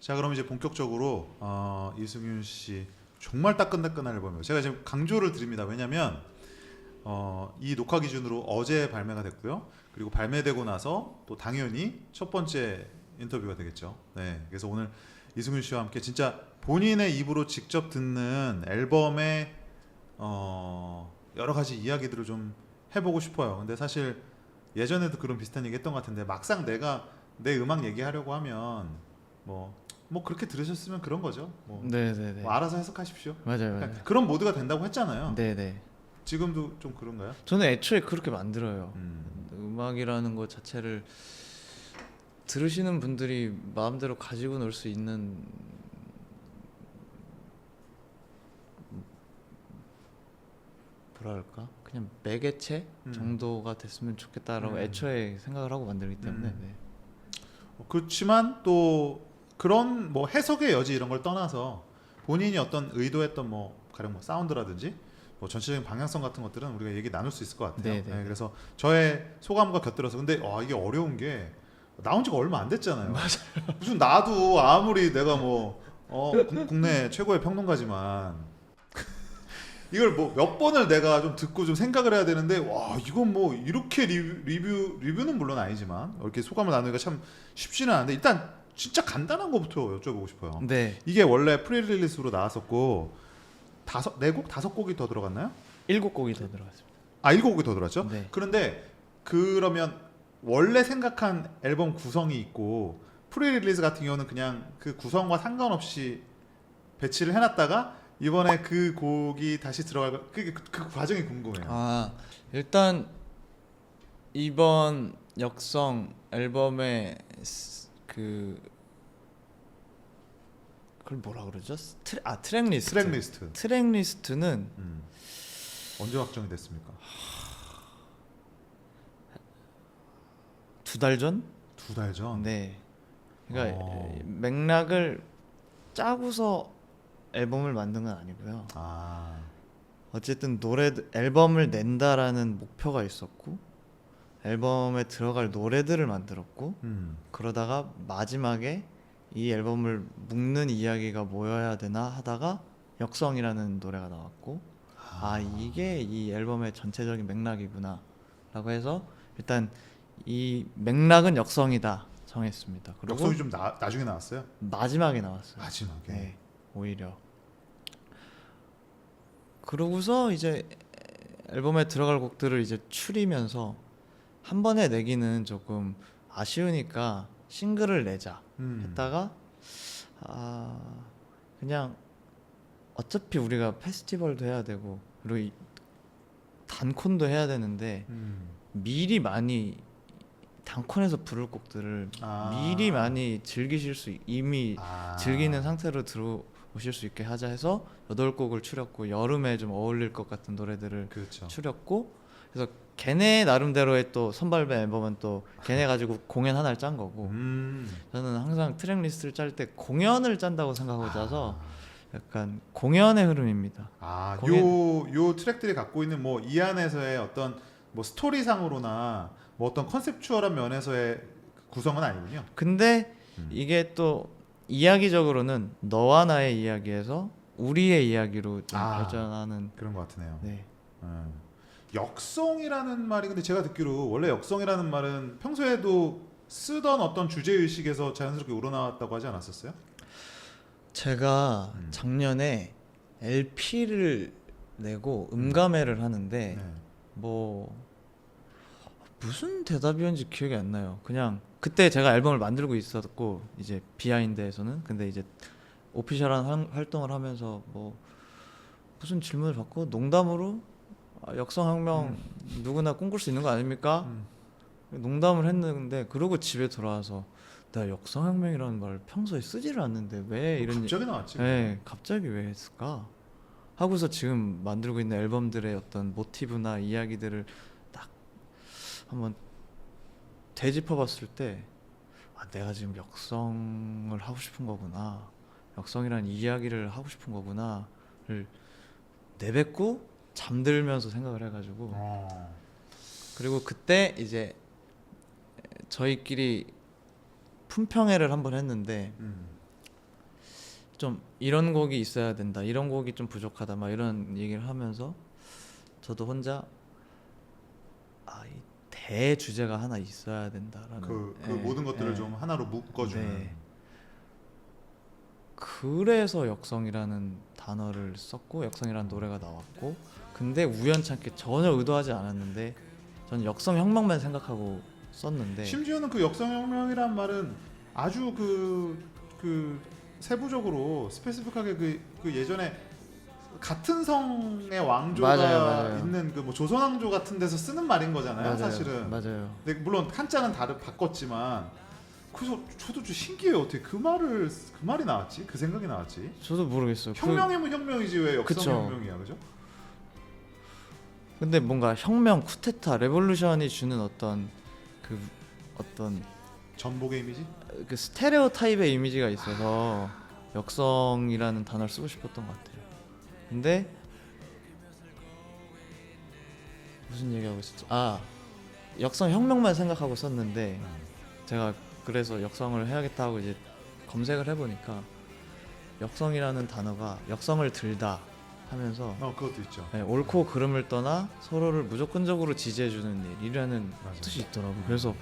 자, 그럼 이제 본격적으로 이승윤 씨 정말 따끈따끈한 앨범이에요. 제가 지금 강조를 드립니다. 왜냐하면 이 녹화 기준으로 어제 발매가 됐고요. 그리고 발매되고 나서 또 당연히 첫 번째 인터뷰가 되겠죠. 네, 그래서 오늘 이승윤 씨와 함께 진짜 본인의 입으로 직접 듣는 앨범의 여러 가지 이야기들을 좀 해보고 싶어요. 근데 사실 예전에도 그런 비슷한 얘기 했던 것 같은데 막상 내가 내 음악 얘기하려고 하면 뭐 그렇게 들으셨으면 그런 거죠. 네네네. 뭐 알아서 해석하십시오. 맞아요, 그러니까 맞아요. 그런 모드가 된다고 했잖아요. 네네. 지금도 좀 그런가요? 저는 애초에 그렇게 만들어요. 음. 음악이라는 것 자체를 들으시는 분들이 마음대로 가지고 놀 수 있는 뭐랄까 그냥 매개체 정도가 됐으면 좋겠다라고 애초에 생각을 하고 만들기 때문에 네. 그렇지만 또 그런 뭐 해석의 여지 이런 걸 떠나서 본인이 어떤 의도했던 가령 사운드라든지 전체적인 방향성 같은 것들은 우리가 얘기 나눌 수 있을 것 같아요. 네네네. 네, 그래서 저의 소감과 곁들여서 근데 이게 어려운 게 나온 지가 얼마 안 됐잖아요. 맞아요. 무슨 나도 아무리 내가 국내 최고의 평론가지만 이걸 몇 번을 내가 좀 듣고 좀 생각을 해야 되는데 와 이건 이렇게 리뷰는 물론 아니지만 이렇게 소감을 나누기가 참 쉽지는 않은데 일단 진짜 간단한 거부터 여쭤보고 싶어요. 네. 이게 원래 프리릴리스로 나왔었고 네 곡 다섯 곡이 더 들어갔나요? 7곡이 더 들어갔습니다. 7곡이 더 들어갔죠? 네. 그런데 그러면 원래 생각한 앨범 구성이 있고 프리릴리스 같은 경우는 그냥 그 구성과 상관없이 배치를 해놨다가 이번에 그 곡이 다시 들어갈 그 과정이 궁금해요. 일단 이번 역성 앨범의 그걸 뭐라 그러죠? 트랙리스트. 트랙리스트는 언제 확정이 됐습니까? 2달 전? 2달 전. 네. 그러니까 맥락을 짜고서 앨범을 만든 건 아니고요. 어쨌든 앨범을 낸다라는 목표가 있었고 앨범에 들어갈 노래들을 만들었고 그러다가 마지막에 이 앨범을 묶는 이야기가 뭐여야 되나 하다가 역성이라는 노래가 나왔고 이게 이 앨범의 전체적인 맥락이구나 라고 해서 일단 이 맥락은 역성이다 정했습니다. 그리고 역성이 좀 나중에 나왔어요? 마지막에 나왔어요. 마지막에. 네, 오히려. 그러고서 이제 앨범에 들어갈 곡들을 이제 추리면서 한 번에 내기는 조금 아쉬우니까 싱글을 내자 했다가 그냥 어차피 우리가 페스티벌도 해야 되고 그리고 단콘도 해야 되는데 미리 많이 단콘에서 부를 곡들을 미리 많이 이미 즐기는 상태로 들어오실 수 있게 하자 해서 8곡을 추렸고 여름에 좀 어울릴 것 같은 노래들을 그렇죠. 추렸고 그래서 걔네 나름대로의 또 선발매 앨범은 또 걔네 가지고 공연 하나를 짠 거고 저는 항상 트랙 리스트를 짤 때 공연을 짠다고 생각하고 짜서 약간 공연의 흐름입니다. 요 트랙들이 갖고 있는 이 안에서의 어떤 스토리상으로나 어떤 컨셉추얼한 면에서의 구성은 아니군요. 근데 이게 또 이야기적으로는 너와 나의 이야기에서 우리의 이야기로 좀 발전하는 그런 것 같으네요. 네. 역성이라는 말이 근데 제가 듣기로 원래 역성이라는 말은 평소에도 쓰던 어떤 주제의식에서 자연스럽게 우러나왔다고 하지 않았었어요? 제가 작년에 LP를 내고 음감회를 하는데 무슨 대답이었는지 기억이 안 나요. 그냥 그때 제가 앨범을 만들고 있었고 이제 비하인드에서는 근데 이제 오피셜한 활동을 하면서 무슨 질문을 받고 농담으로 역성혁명 누구나 꿈꿀 수 있는 거 아닙니까? 농담을 했는데 그러고 집에 돌아와서 나 역성혁명이라는 말을 평소에 쓰지를 않는데 왜 이런 갑자기 나왔지? 네, 갑자기 왜 했을까? 하고서 지금 만들고 있는 앨범들의 어떤 모티브나 이야기들을 딱 한번 되짚어봤을 때 내가 지금 역성을 하고 싶은 거구나, 역성이라는 이야기를 하고 싶은 거구나를 내뱉고 잠들면서 생각을 해가지고 그리고 그때 이제 저희끼리 품평회를 한번 했는데 좀 이런 곡이 있어야 된다, 이런 곡이 좀 부족하다, 막 이런 얘기를 하면서 저도 혼자 이 대주제가 하나 있어야 된다라는 그 예, 모든 것들을 예. 좀 하나로 묶어주는. 네. 그래서 역성이라는 단어를 썼고 역성이라는 노래가 나왔고, 근데 우연찮게 전혀 의도하지 않았는데 저는 역성 혁명만 생각하고 썼는데 심지어는 그 역성혁명이란 말은 아주 그 세부적으로 스페시픽하게 그 예전에 같은 성의 왕조가 맞아요. 있는 그 뭐 조선왕조 같은 데서 쓰는 말인 거잖아요, 사실은. 맞아요. 근데 물론 한자는 바꿨지만, 그래서 저도 좀 신기해요. 어떻게 그 말이 나왔지? 그 생각이 나왔지? 저도 모르겠어요. 혁명이면 혁명이지 왜 그쵸. 역성혁명이야, 그죠? 근데 뭔가 혁명, 쿠데타, 레볼루션이 주는 어떤 전복의 이미지? 그 스테레오 타입의 이미지가 있어서 역성이라는 단어를 쓰고 싶었던 것 같아요. 근데 무슨 얘기하고 있었지? 역성 혁명만 생각하고 썼는데 제가 그래서 역성을 해야겠다 하고 이제 검색을 해보니까 역성이라는 단어가 역성을 들다 하면서 그것도 있죠. 네, 옳고 그름을 떠나 서로를 무조건적으로 지지해주는 일이라는 맞아요. 뜻이 있더라고요. 그래서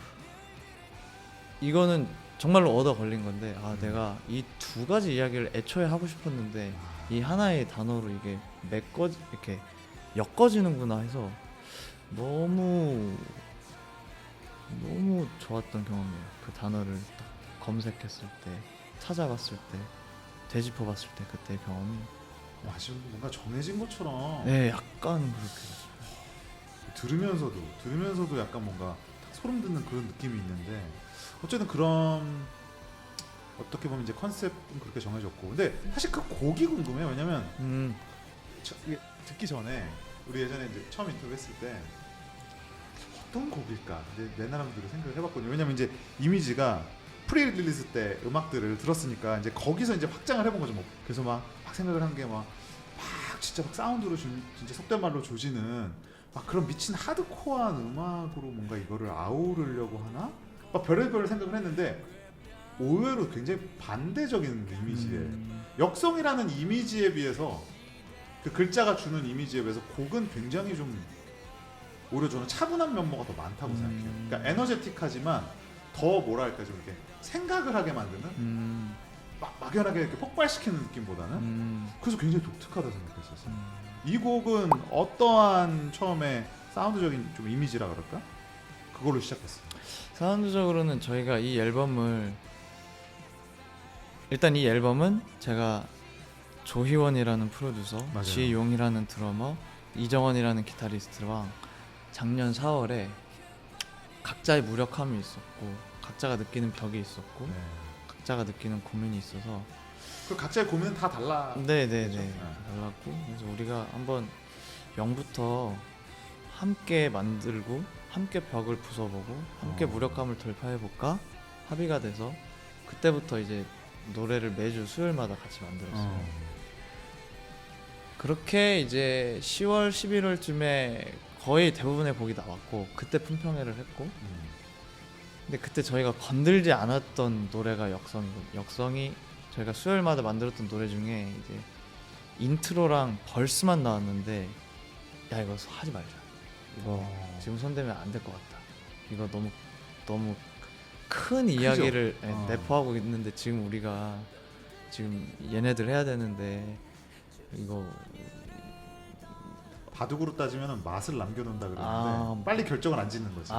이거는 정말로 얻어 걸린 건데 내가 이 두 가지 이야기를 애초에 하고 싶었는데 이 하나의 단어로 이게 이렇게 엮어지는구나 해서 너무 좋았던 경험이에요. 그 단어를 딱 검색했을 때, 찾아봤을 때, 되짚어봤을 때 그때 경험이 아주 뭔가 정해진 것처럼. 네, 약간 그렇게 들으면서도 약간 뭔가 소름 돋는 그런 느낌이 있는데, 어쨌든 그런 어떻게 보면 이제 컨셉은 그렇게 정해졌고, 근데 사실 그 곡이 궁금해요. 왜냐면 이게 듣기 전에 우리 예전에 이제 처음 인터뷰했을 때 어떤 곡일까 이제 내 나름대로 생각을 해봤거든요. 왜냐면 이제 이미지가 프리 릴리즈 때 음악들을 들었으니까 이제 거기서 이제 확장을 해본 거죠. 뭐 그래서 막 생각을 한 게 막 진짜 막 사운드로 진짜 속된 말로 조지는 막 그런 미친 하드코어한 음악으로 뭔가 이거를 아우르려고 하나? 막 별의별 생각을 했는데 의외로 굉장히 반대적인 이미지에 역성이라는 이미지에 비해서 그 글자가 주는 이미지에 비해서 곡은 굉장히 좀 오히려 저는 차분한 면모가 더 많다고 생각해요. 그러니까 에너제틱하지만 더 뭐랄까 좀 이렇게 생각을 하게 만드는 막연하게 이렇게 폭발시키는 느낌보다는 그래서 굉장히 독특하다 생각했었어요. 이 곡은 어떠한 처음에 사운드적인 좀 이미지라 그럴까? 그걸로 시작했어요. 사운드적으로는 저희가 이 앨범을 일단 이 앨범은 제가 조희원이라는 프로듀서, 맞아요. 지용이라는 드러머, 이정원이라는 기타리스트랑 작년 4월에 각자의 무력함이 있었고 각자가 느끼는 벽이 있었고 네. 각자가 느끼는 고민이 있어서 그 각자의 고민은 다 달라. 네네네 그렇죠? 달랐고, 그래서 우리가 한번 0부터 함께 만들고 함께 벽을 부숴보고 함께 무력감을 돌파해볼까 합의가 돼서 그때부터 이제 노래를 매주 수요일마다 같이 만들었어요. 그렇게 이제 10월 11월쯤에 거의 대부분의 곡이 나왔고 그때 품평회를 했고, 근데 그때 저희가 건들지 않았던 노래가 역성이고, 역성이 저희가 수요일마다 만들었던 노래 중에 이제 인트로랑 벌스만 나왔는데 야 이거 하지 말자, 이거 지금 손대면 안 될 것 같다, 이거 너무 큰 이야기를 내포하고 있는데 지금 우리가 지금 얘네들 해야 되는데 이거 바둑으로 따지면 맛을 남겨놓는다 그러는데 빨리 결정을 안 짓는 거지.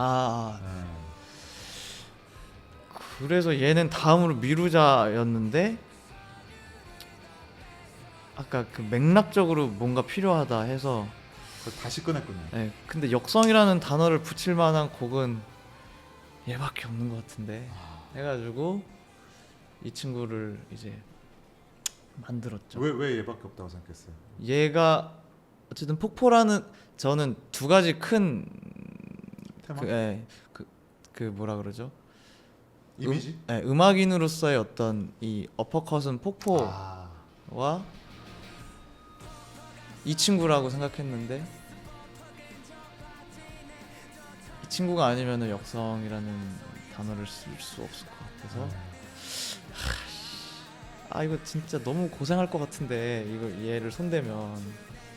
그래서 얘는 다음으로 미루자였는데 아까 그 맥락적으로 뭔가 필요하다 해서 그걸 다시 꺼냈군요. 네, 근데 역성이라는 단어를 붙일 만한 곡은 얘밖에 없는 것 같은데 해가지고 이 친구를 이제 만들었죠. 왜 얘밖에 없다고 생각했어요? 얘가 어쨌든 폭포라는, 저는 두 가지 큰 테마? 그 뭐라 그러죠? 이미지? 음악인으로서의 어떤 이 어퍼컷은 폭포와 이 친구라고 생각했는데 이 친구가 아니면은 역성이라는 단어를 쓸 수 없을 것 같아서 아 이거 진짜 너무 고생할 것 같은데 이거 얘를 손대면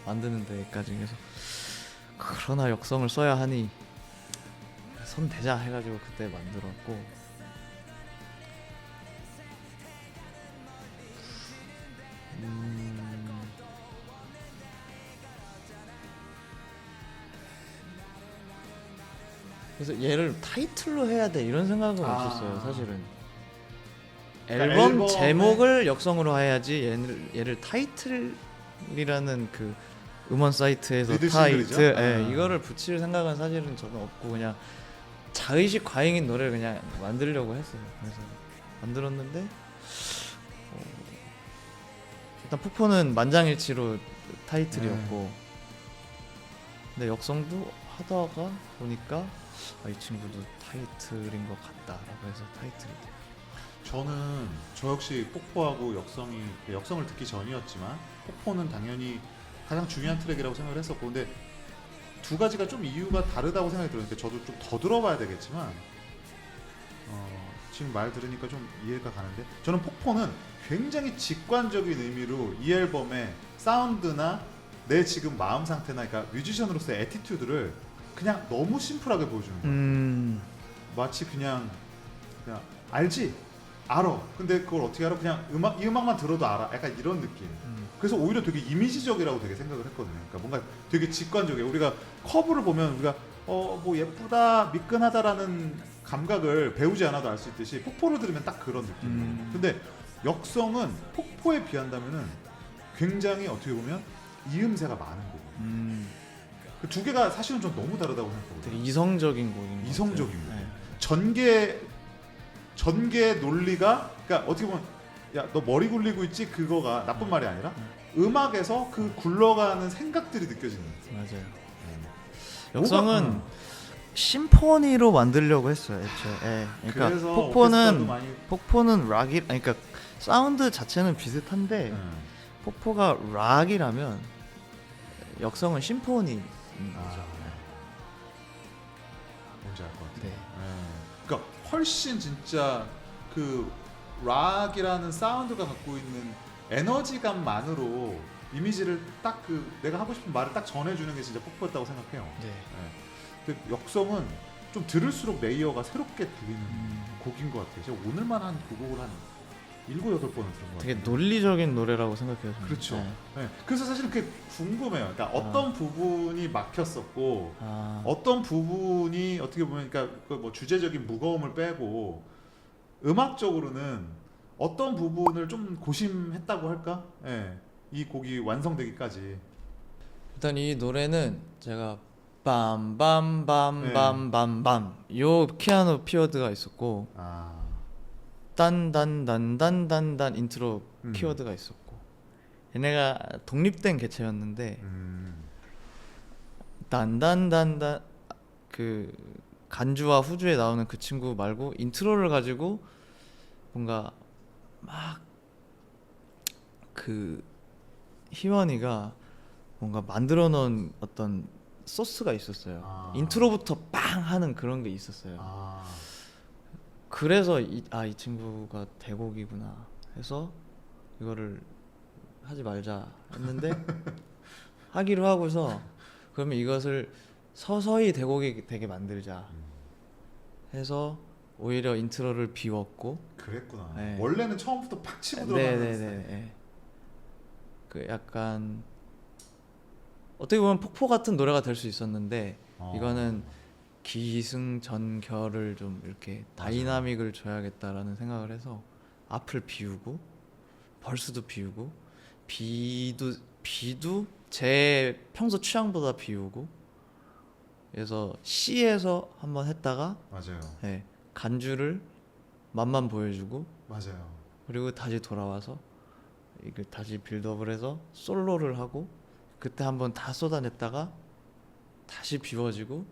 만드는 데까지. 그래서 그러나 역성을 써야 하니 손대자 해가지고 그때 만들었고. 그래서 얘를 타이틀로 해야 돼 이런 생각은 없었어요 사실은. 그러니까 앨범 앨범에- 제목을 역성으로 해야지 얘를 타이틀이라는 그 음원 사이트에서 리드 타이틀 싱글이죠? 이거를 붙일 생각은 사실은 저는 없고 그냥 자의식 과잉인 노래를 그냥 만들려고 했어요. 그래서 만들었는데 일단 폭포는 만장일치로 타이틀이었고 근데 역성도 하다가 보니까 이 친구도 타이틀인 것 같다라고 해서 타이틀이 돼요. 저는 저 역시 폭포하고 역성을 듣기 전이었지만 폭포는 당연히 가장 중요한 트랙이라고 생각을 했었고 근데 두 가지가 좀 이유가 다르다고 생각이 들었는데 저도 좀 더 들어봐야 되겠지만 지금 말 들으니까 좀 이해가 가는데 저는 폭포는 굉장히 직관적인 의미로 이 앨범의 사운드나 내 지금 마음 상태나 그러니까 뮤지션으로서의 애티튜드를 그냥 너무 심플하게 보여주는 거예요. 마치 그냥 알지? 알아. 근데 그걸 어떻게 알아? 그냥 이 음악만 들어도 알아. 약간 이런 느낌. 그래서 오히려 되게 이미지적이라고 되게 생각을 했거든요. 그러니까 뭔가 되게 직관적이에요. 우리가 커브를 보면 우리가 뭐 예쁘다, 미끈하다라는 감각을 배우지 않아도 알 수 있듯이 폭포를 들으면 딱 그런 느낌이에요. 근데 역성은 폭포에 비한다면은 굉장히 어떻게 보면 이음새가 많은 곡이에요. 그 두 개가 사실은 좀 너무 다르다고 생각하거든요. 되게 이성적인 곡인 것 이성적인 같아요. 곡. 전개 논리가 그러니까 어떻게 보면 야 너 머리 굴리고 있지 그거가 나쁜 말이 아니라 음악에서 그 굴러가는 생각들이 느껴지는 거예요. 맞아요. 뭐가- 역성은 심포니로 만들려고 했어요 애초에. 그러니까 그래서 오케스트라도 많이 폭포는 락이 그러니까 사운드 자체는 비슷한데 폭포가 락이라면 역성은 심포니인 거죠. 뭔지 알 것 같아요. 네. 그러니까 훨씬 진짜 그 락이라는 사운드가 갖고 있는 에너지감만으로 이미지를 딱 그 내가 하고 싶은 말을 딱 전해주는 게 진짜 폭포였다고 생각해요. 네. 근데 역성은 좀 들을수록 레이어가 새롭게 들리는 곡인 것 같아요. 제가 오늘만 한 그 곡을 한 7, 8번은 들은 것 같아요. 되게 논리적인 노래라고 생각해요. 저는. 그렇죠. 네. 네. 그래서 사실 그게 궁금해요. 그러니까 어떤 부분이 막혔었고 어떤 부분이 어떻게 보면 그러니까 그 뭐 주제적인 무거움을 빼고 음악적으로는 어떤 부분을 좀 고심했다고 할까? 예. 이 곡이 완성되기까지. 일단 이 노래는 제가 빰빰빰빰빰빰 요 피아노 피어드가 있었고 딴딴딴딴딴딴 인트로 키워드가 있었고 얘네가 독립된 개체였는데 딴딴딴딴 그 간주와 후주에 나오는 그 친구 말고 인트로를 가지고 뭔가 막 그 희원이가 뭔가 만들어 놓은 어떤 소스가 있었어요. 인트로부터 빵 하는 그런 게 있었어요. 그래서 이 친구가 대곡이구나 해서 이거를 하지 말자 했는데 하기로 하고서 그러면 이것을 서서히 대곡이 되게 만들자 해서 오히려 인트로를 비웠고. 그랬구나. 네. 원래는 처음부터 팍 치고 들어가는 네네네. 그 약간 어떻게 보면 폭포 같은 노래가 될 수 있었는데 이거는 기승전결을 좀 이렇게 다이나믹을 줘야겠다라는 생각을 해서 앞을 비우고 벌스도 비우고 비도 제 평소 취향보다 비우고 그래서 C에서 한번 했다가 맞아요. 네, 간주를 맛만 보여주고 맞아요. 그리고 다시 돌아와서 이걸 다시 빌드업을 해서 솔로를 하고 그때 한번 다 쏟아냈다가 다시 비워지고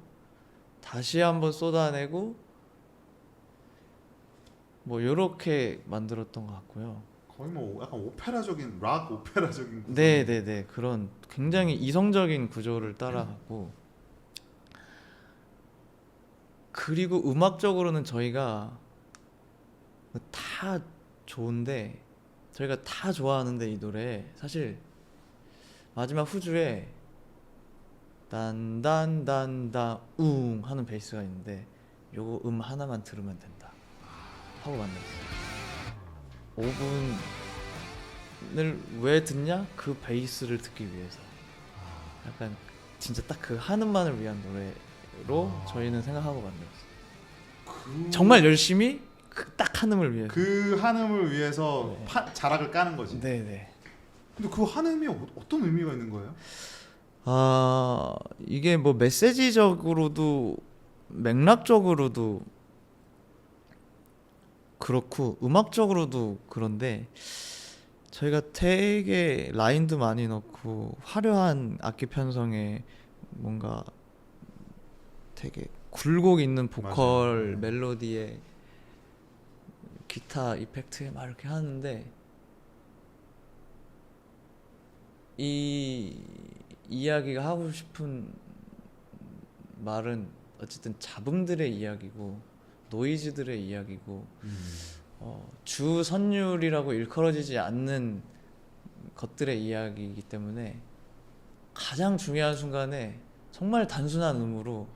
다시 한번 쏟아내고 뭐 요렇게 만들었던 것 같고요. 거의 뭐 약간 오페라적인 락 오페라적인 구조. 네네네 그런 굉장히 이성적인 구조를 따라갔고 그리고 음악적으로는 저희가 다 좋은데 저희가 다 좋아하는데 이 노래 사실 마지막 후주에 딴딴딴따 웅 하는 베이스가 있는데 요거 하나만 들으면 된다 하고 만들었어요. 5분을 왜 듣냐? 그 베이스를 듣기 위해서. 약간 진짜 딱 그 한음만을 위한 노래로 저희는 생각하고 만들었어요. 정말 열심히 그 딱 한음을 위해서. 그 한음을 위해서 네. 자락을 까는 거지. 네네. 근데 그 한음이 어떤 의미가 있는 거예요? 아 이게 뭐 메시지적으로도 맥락적으로도 그렇고 음악적으로도 그런데 저희가 되게 라인도 많이 넣고 화려한 악기 편성에 뭔가 되게 굴곡 있는 보컬 맞아요. 멜로디에 기타 이펙트에 막 이렇게 하는데 이 이야기가 하고 싶은 말은 어쨌든 잡음들의 이야기고 노이즈들의 이야기고 주 선율이라고 일컬어지지 않는 것들의 이야기이기 때문에 가장 중요한 순간에 정말 단순한 음으로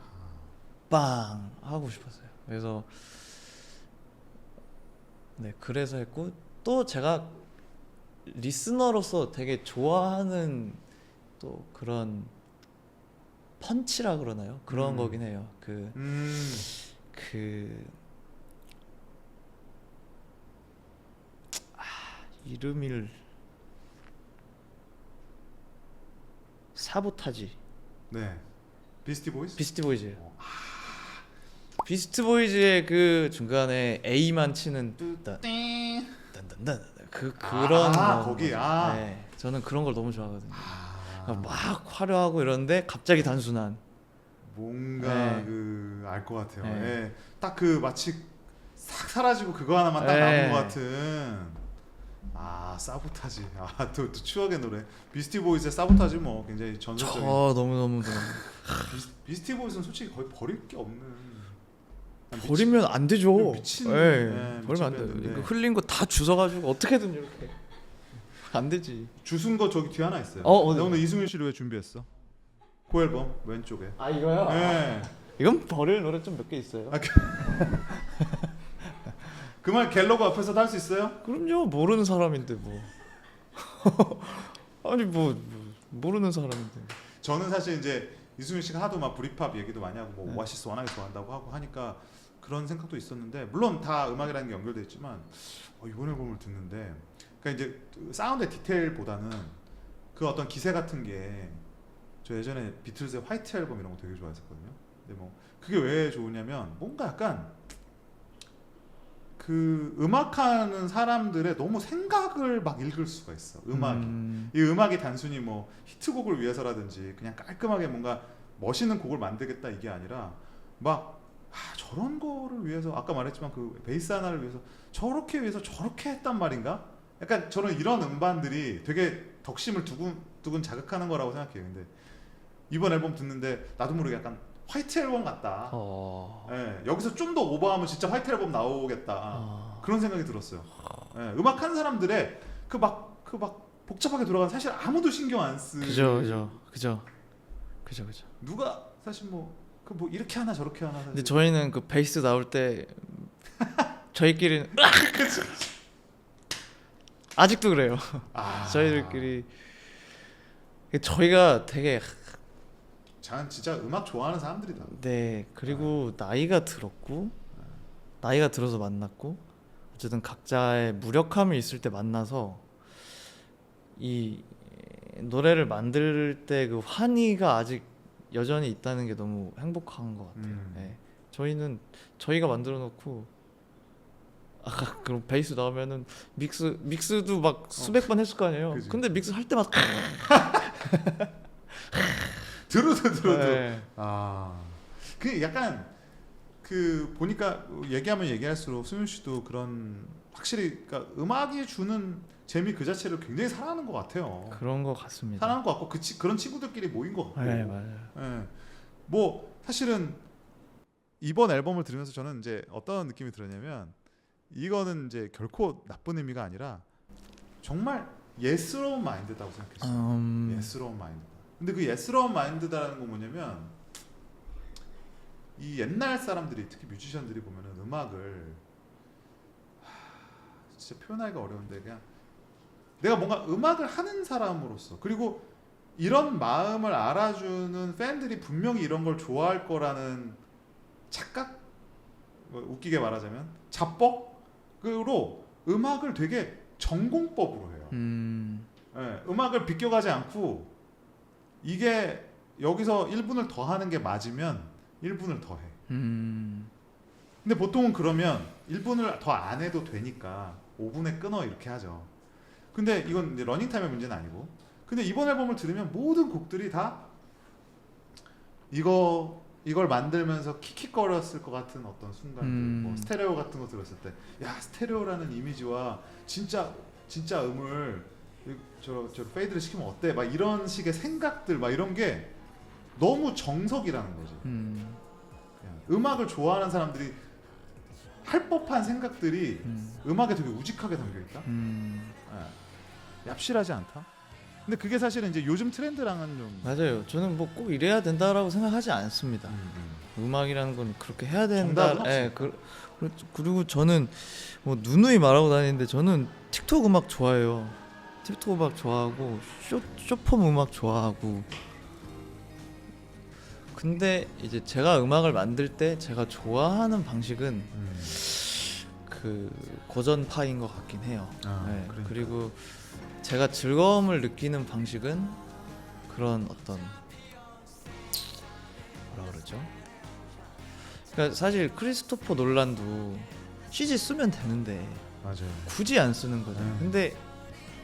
빵 하고 싶었어요. 그래서 네 그래서 했고 또 제가 리스너로서 되게 좋아하는 또 그런 펀치라 그러나요? 그런 거긴 해요. 그 이름을 사보타지. 네. 비스티 보이스? 비스티 보이즈. 비스트 보이즈의 그 중간에 A만 치는 딴딴딴 그런 거기 네, 저는 그런 걸 너무 좋아하거든요. 막 화려하고 이런데 갑자기 단순한 뭔가 네. 알 것 같아요. 네. 예. 딱 그 마치 싹 사라지고 그거 하나만 딱 네. 남은 것 같은. 사보타지. 또 추억의 노래. 비스티 보이즈의 사보타지 뭐 굉장히 전설적인. 너무 비스티 보이즈는 솔직히 거의 버릴 게 없는. 버리면 안 되죠. 미친. 네, 미친 버리면 안 밴드인데. 돼. 이거 흘린 거 다 주워가지고 어떻게든 이렇게 안 되지. 주순 거 저기 뒤에 하나 있어요. 어디? 나 오늘 이승윤 씨를 왜 준비했어? 그 앨범 왼쪽에. 아 이거요? 네. 이건 버릴 노래 좀 몇 개 있어요. 그 말 갤러그 앞에서도 할 수 있어요? 그럼요. 모르는 사람인데 뭐. 아니 뭐 모르는 사람인데. 저는 사실 이제 이승윤 씨가 하도 막 브리팝 얘기도 많이 하고 뭐 오아시스 워낙에 좋아한다고 하고 하니까 그런 생각도 있었는데 물론 다 음악이라는 게 연결돼 있지만 이번 앨범을 듣는데 그러니까 이제 사운드의 디테일보다는 그 어떤 기세 같은 게 저 예전에 비틀즈의 화이트 앨범 이런 거 되게 좋아했었거든요. 근데 뭐 그게 왜 좋으냐면 뭔가 약간 그 음악하는 사람들의 너무 생각을 막 읽을 수가 있어. 음악이. 이 음악이 단순히 뭐 히트곡을 위해서라든지 그냥 깔끔하게 뭔가 멋있는 곡을 만들겠다 이게 아니라 막 저런 거를 위해서 아까 말했지만 그 베이스 하나를 위해서 저렇게 위해서 저렇게 했단 말인가? 약간 저는 이런 음반들이 되게 덕심을 두근 자극하는 거라고 생각해요. 근데 이번 앨범 듣는데 나도 모르게 약간 화이트 앨범 같다. 예, 여기서 좀 더 오버하면 진짜 화이트 앨범 나오겠다. 그런 생각이 들었어요. 예, 음악 하는 사람들의 그 막 복잡하게 돌아가는 사실 아무도 신경 안 쓰. 그죠. 누가 사실 뭐 이렇게 하나 저렇게 하나. 사실. 근데 저희는 그 베이스 나올 때 저희끼리는 아직도 그래요. 저희들끼리 저희가 되게 진짜 음악 좋아하는 사람들이다. 네 그리고 나이가 들었고 나이가 들어서 만났고 어쨌든 각자의 무력함이 있을 때 만나서 이 노래를 만들 때 그 환희가 아직 여전히 있다는 게 너무 행복한 것 같아요. 네. 저희는 저희가 만들어 놓고 아까 그럼 베이스 나오면은 믹스도 막 수백 번 했을 거 아니에요. 그치. 근데 믹스 할 때마다 들어도. 네. 그 약간 그 보니까 얘기하면 얘기할수록 수윤 씨도 그런 확실히 그러니까 음악이 주는 재미 그 자체를 굉장히 사랑하는 것 같아요. 그런 것 같습니다. 사랑하는 것 같고 그런 친구들끼리 모인 것 같고. 네 맞아요. 예. 뭐 사실은 이번 앨범을 들으면서 저는 이제 어떤 느낌이 들었냐면 이거는 이제 결코 나쁜 의미가 아니라 정말 예스러운 마인드다고 생각했어요. 예스러운 마인드. 근데 그 예스러운 마인드다라는 건 뭐냐면 이 옛날 사람들이 특히 뮤지션들이 보면은 음악을 진짜 표현하기가 어려운데 그냥 내가 뭔가 음악을 하는 사람으로서 그리고 이런 마음을 알아주는 팬들이 분명히 이런 걸 좋아할 거라는 착각? 뭐 웃기게 말하자면 자뻑으로 음악을 되게 전공법으로 해요. 예, 음악을 비껴가지 않고 이게 여기서 1분을 더 하는 게 맞으면 1분을 더 해. 근데 보통은 그러면 1분을 더 안 해도 되니까 5분에 끊어 이렇게 하죠. 근데 이건 이제 러닝타임의 문제는 아니고 근데 이번 앨범을 들으면 모든 곡들이 다 이걸 만들면서 킥킥거렸을 것 같은 어떤 순간들 뭐 스테레오 같은 거 들었을 때 야 스테레오라는 이미지와 진짜 음을 저 페이드를 시키면 어때? 막 이런 식의 생각들 막 이런 게 너무 정석이라는 거지. 음악을 좋아하는 사람들이 할 법한 생각들이 음악에 되게 우직하게 담겨 있다. 예. 얍실하지 않다. 근데 그게 사실은 이제 요즘 트렌드랑은 좀 맞아요. 저는 뭐 꼭 이래야 된다라고 생각하지 않습니다. 음악이라는 건 그렇게 해야 된다. 정답은 예, 그리고 저는 뭐 누누이 말하고 다니는데 저는 틱톡 음악 좋아해요. 틱톡 음악 좋아하고 쇼폼 음악 좋아하고. 근데 이제 제가 음악을 만들 때 제가 좋아하는 방식은 그 고전파인 것 같긴 해요. 네, 그러니까. 그리고 제가 즐거움을 느끼는 방식은 그런 어떤 뭐라 그러죠? 그러니까 사실 크리스토퍼 놀란도 CG 쓰면 되는데 맞아요. 굳이 안 쓰는 거죠. 근데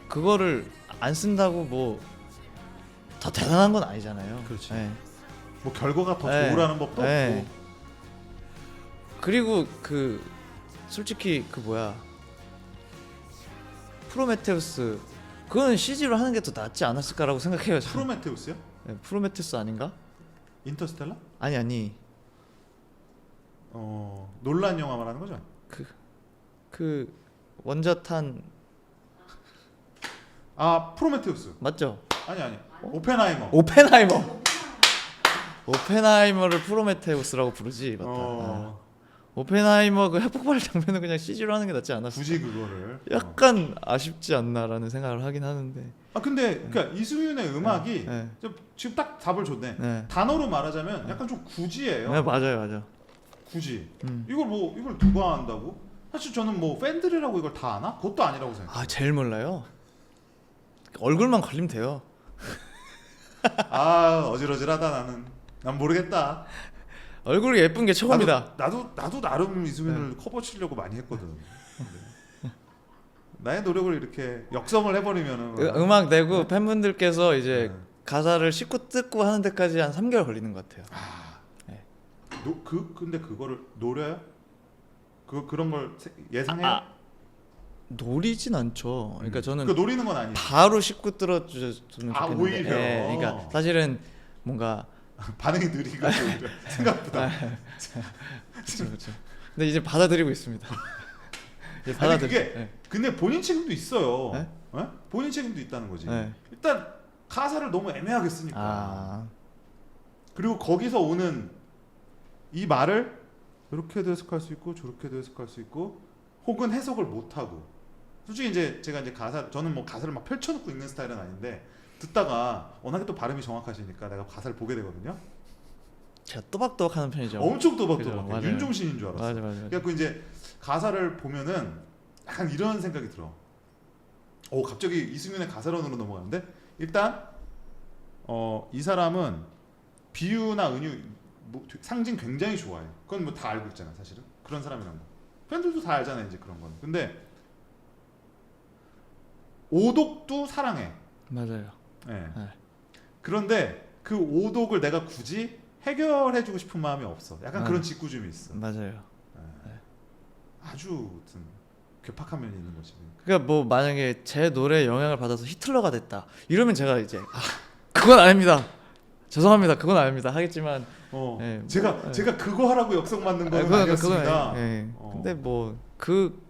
그거를 안 쓴다고 뭐 더 대단한 건 아니잖아요. 그렇지. 네. 뭐 결과가 더 네. 좋으라는 법도 네. 없고. 그리고 그 솔직히 그 뭐야 프로메테우스 그거는 CG로 하는 게 더 낫지 않았을까라고 생각해요. 저는. 프로메테우스요? 네, 프로메테우스 아닌가? 인터스텔라? 아니 논란 영화 말하는 거죠? 그 원자탄 아 프로메테우스. 맞죠? 아니 오펜하이머. 오펜하이머를 프로메테우스라고 부르지 맞다. 오펜하이머 그 핵폭발 장면은 그냥 CG로 하는 게 낫지 않았을까? 굳이 그거를. 약간 아쉽지 않나라는 생각을 하긴 하는데. 아 근데 그러니까 이승윤의 음악이 네. 지금 딱 답을 줬네. 네. 단어로 말하자면 약간 좀 굳이예요. 네, 맞아요. 굳이. 이걸 누가 안다고? 사실 저는 뭐 팬들이라고 이걸 다 아나? 그것도 아니라고 생각해요. 아 제일 몰라요. 얼굴만 걸리면 돼요. 아 어질어질하다 나는. 난 모르겠다. 얼굴이 예쁜 게 최고입니다. 나도 나름 이승윤을 커버 치려고 많이 했거든. 나의 노력을 이렇게 역성을 해버리면은 음악 내고 팬분들께서 이제 가사를 씻고 뜯고 하는 데까지 한 3개월 걸리는 것 같아요. 근데 그거를 노려요? 그런 걸 예상해요? 노리진 않죠. 그러니까 저는 노리는 건 아니에요. 바로 씻고 뜯어주면 좋겠는데. 오히려. 예, 그러니까 사실은 뭔가 반응이 느리고 오히려 생각보다. 그렇죠. 근데 이제 받아들이고 있습니다. 이제 아니 그게 네. 근데 본인 책임도 있어요. 네? 네? 본인 책임도 있다는 거지. 네. 일단 가사를 너무 애매하게 쓰니까. 아, 그리고 거기서 오는 이 말을 이렇게도 해석할 수 있고 저렇게도 해석할 수 있고 혹은 해석을 못 하고. 솔직히 이제 제가 이제 저는 뭐 가사를 막 펼쳐놓고 읽는 스타일은 아닌데 듣다가 워낙에 또 발음이 정확하시니까 내가 가사를 보게 되거든요. 제가 또박또박하는 편이죠. 엄청 그죠, 또박또박해. 맞아요. 윤종신인 줄 알았어. 맞아. 그래갖고 이제 가사를 보면은 약간 이런 생각이 들어. 갑자기 이승윤의 가사론으로 넘어가는데 일단 이 사람은 비유나 은유 뭐 상징 굉장히 좋아해. 그건 뭐 다 알고 있잖아 사실은. 그런 사람이란 거. 팬들도 다 알잖아 이제 그런 건. 근데 오독도 사랑해. 맞아요. 네. 네. 그런데 그 오독을 내가 굳이 해결해주고 싶은 마음이 없어. 약간 그런 짓궂음이 있어. 맞아요. 아주 무슨 괴팍한 면이 있는 거지. 그러니까 뭐 만약에 제 노래에 영향을 받아서 히틀러가 됐다 이러면 제가 이제 그건 아닙니다. 죄송합니다. 그건 아닙니다. 하겠지만 네, 제가 그거 하라고 역성 맞는 건 아니었습니다. 근데 뭐 그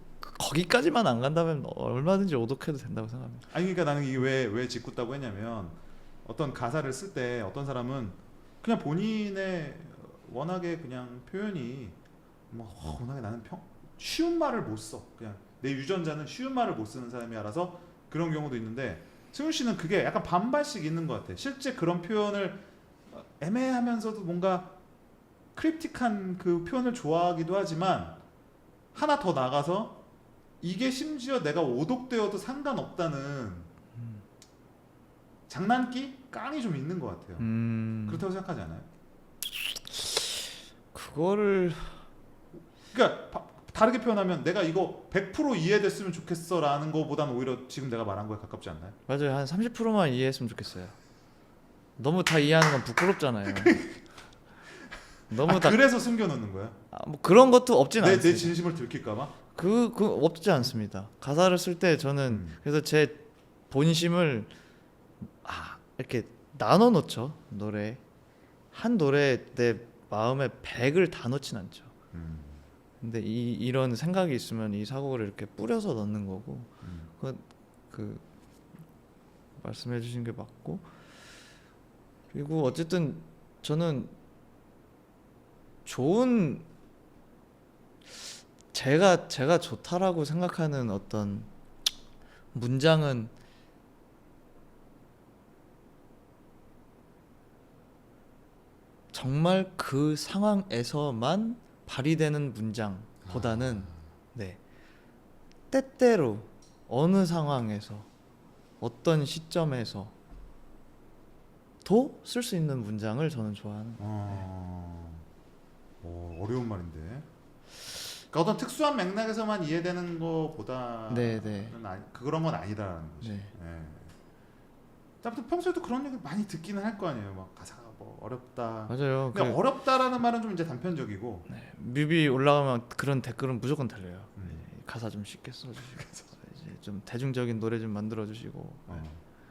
거기까지만 안 간다면 얼마든지 오독해도 된다고 생각합니다. 아니 그러니까 나는 이게 왜 짓궂다고 했냐면 어떤 가사를 쓸 때 어떤 사람은 그냥 본인의 워낙에 그냥 표현이 뭐 워낙에 나는 쉬운 말을 못 써. 그냥 내 유전자는 쉬운 말을 못 쓰는 사람이라서 그런 경우도 있는데 승윤 씨는 그게 약간 반반씩 있는 것 같아. 실제 그런 표현을 애매하면서도 뭔가 크립틱한 그 표현을 좋아하기도 하지만 하나 더 나가서 이게 심지어 내가 오독되어도 상관없다는 장난기? 깡이 좀 있는 것 같아요. 그렇다고 생각하지 않아요? 그거를 그러니까 다르게 표현하면 내가 이거 100% 이해됐으면 좋겠어라는 거보다는 오히려 지금 내가 말한 거에 가깝지 않나요? 맞아요. 한 30%만 이해했으면 좋겠어요. 너무 다 이해하는 건 부끄럽잖아요. 너무 다 그래서 숨겨놓는 거야? 뭐 그런 것도 없진 내 않습니다. 진심을 들킬까봐? 그 없지 않습니다. 가사를 쓸 때 저는 그래서 제 본심을 이렇게 나눠 놓죠. 노래 한 노래에 내 마음에 100을 다 넣진 않죠. 근데 이런 생각이 있으면 이 사곡을 이렇게 뿌려서 넣는 거고 그 말씀해 주신 게 맞고 그리고 어쨌든 저는 좋은 제가 좋다라고 생각하는 어떤 문장은 정말 그 상황에서만 발휘되는 문장보다는 네 때때로 어느 상황에서 어떤 시점에서 도 쓸 수 있는 문장을 저는 좋아하는 거예요. 어려운 말인데. 그러니까 어떤 특수한 맥락에서만 이해되는 것보다는 네. 그런 건 아니다라는 거지. 네. 네. 아무튼 평소에도 그런 얘기 많이 듣기는 할 거 아니에요. 막 가사가 뭐 어렵다. 맞아요. 근데 어렵다라는 말은 좀 이제 단편적이고. 네, 뮤비 올라가면 그런 댓글은 무조건 달려요. 음. 가사 좀 쉽게 써주시고 이제 좀 대중적인 노래 좀 만들어주시고.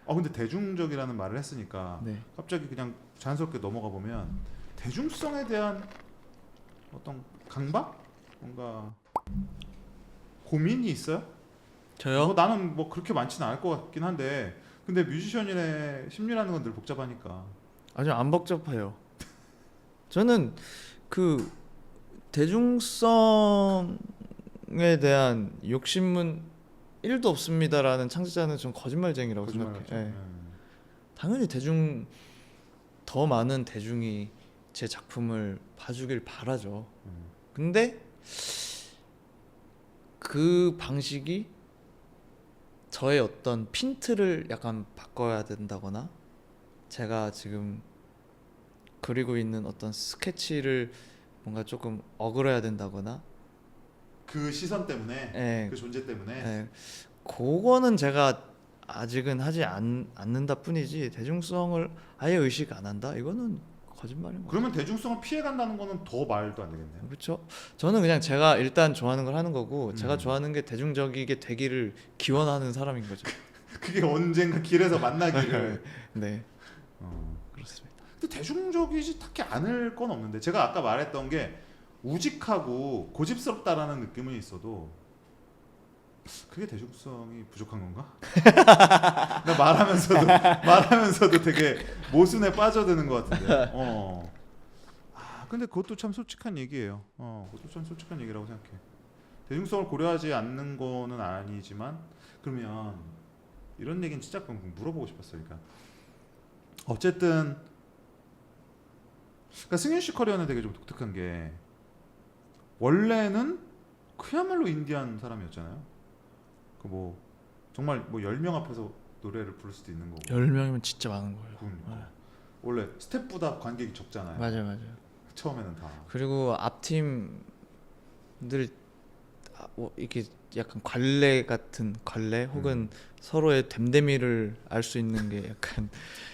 근데 대중적이라는 말을 했으니까 네. 갑자기 그냥 자연스럽게 넘어가 보면 대중성에 대한 어떤 강박? 뭔가 고민이 있어요? 저요? 나는 뭐 그렇게 많지는 않을 것 같긴 한데 근데 뮤지션의 심리라는 건 늘 복잡하니까. 아주 안 복잡해요. 저는 그 대중성에 대한 욕심은 1도 없습니다라는 창시자는 좀 거짓말쟁이라고 거짓말 생각해요. 같죠? 네. 당연히 더 많은 대중이 제 작품을 봐주길 바라죠. 근데 그 방식이 저의 어떤 핀트를 약간 바꿔야 된다거나 제가 지금 그리고 있는 어떤 스케치를 뭔가 조금 어그러야 된다거나 그 시선 때문에, 예, 그 존재 때문에. 예, 그거는 제가 아직은 하지 않는다 뿐이지 대중성을 아예 의식 안 한다? 이거는 거짓말인 거예요. 그러면 대중성을 피해 간다는 거는 더 말도 안 되겠네요. 그렇죠. 저는 그냥 제가 일단 좋아하는 걸 하는 거고 제가 좋아하는 게 대중적이게 되기를 기원하는 사람인 거죠. 그게 언젠가 길에서 만나기를. 네, 그렇습니다. 근데 대중적이지 딱히 않을 건 없는데 제가 아까 말했던 게 우직하고 고집스럽다라는 느낌은 있어도 그게 대중성이 부족한 건가? 나 말하면서도 되게 모순에 빠져드는 것 같은데. 근데 그것도 참 솔직한 얘기예요. 그것도 참 솔직한 얘기라고 생각해. 대중성을 고려하지 않는 거는 아니지만 그러면 이런 얘기는 진짜 물어보고 싶었어요. 그러니까 어쨌든 그러니까 승윤 씨 커리어는 되게 좀 독특한 게 원래는 그야말로 인디한 사람이었잖아요. 그 뭐 정말 뭐 10명 앞에서 노래를 부를 수도 있는 거고. 10명이면 진짜 많은 거예요. 그러니까. 원래 스텝보다 관객이 적잖아요. 맞아요. 처음에는 다. 그리고 앞팀들 이렇게 약간 관례 혹은 서로의 됨됨이를 알 수 있는 게 약간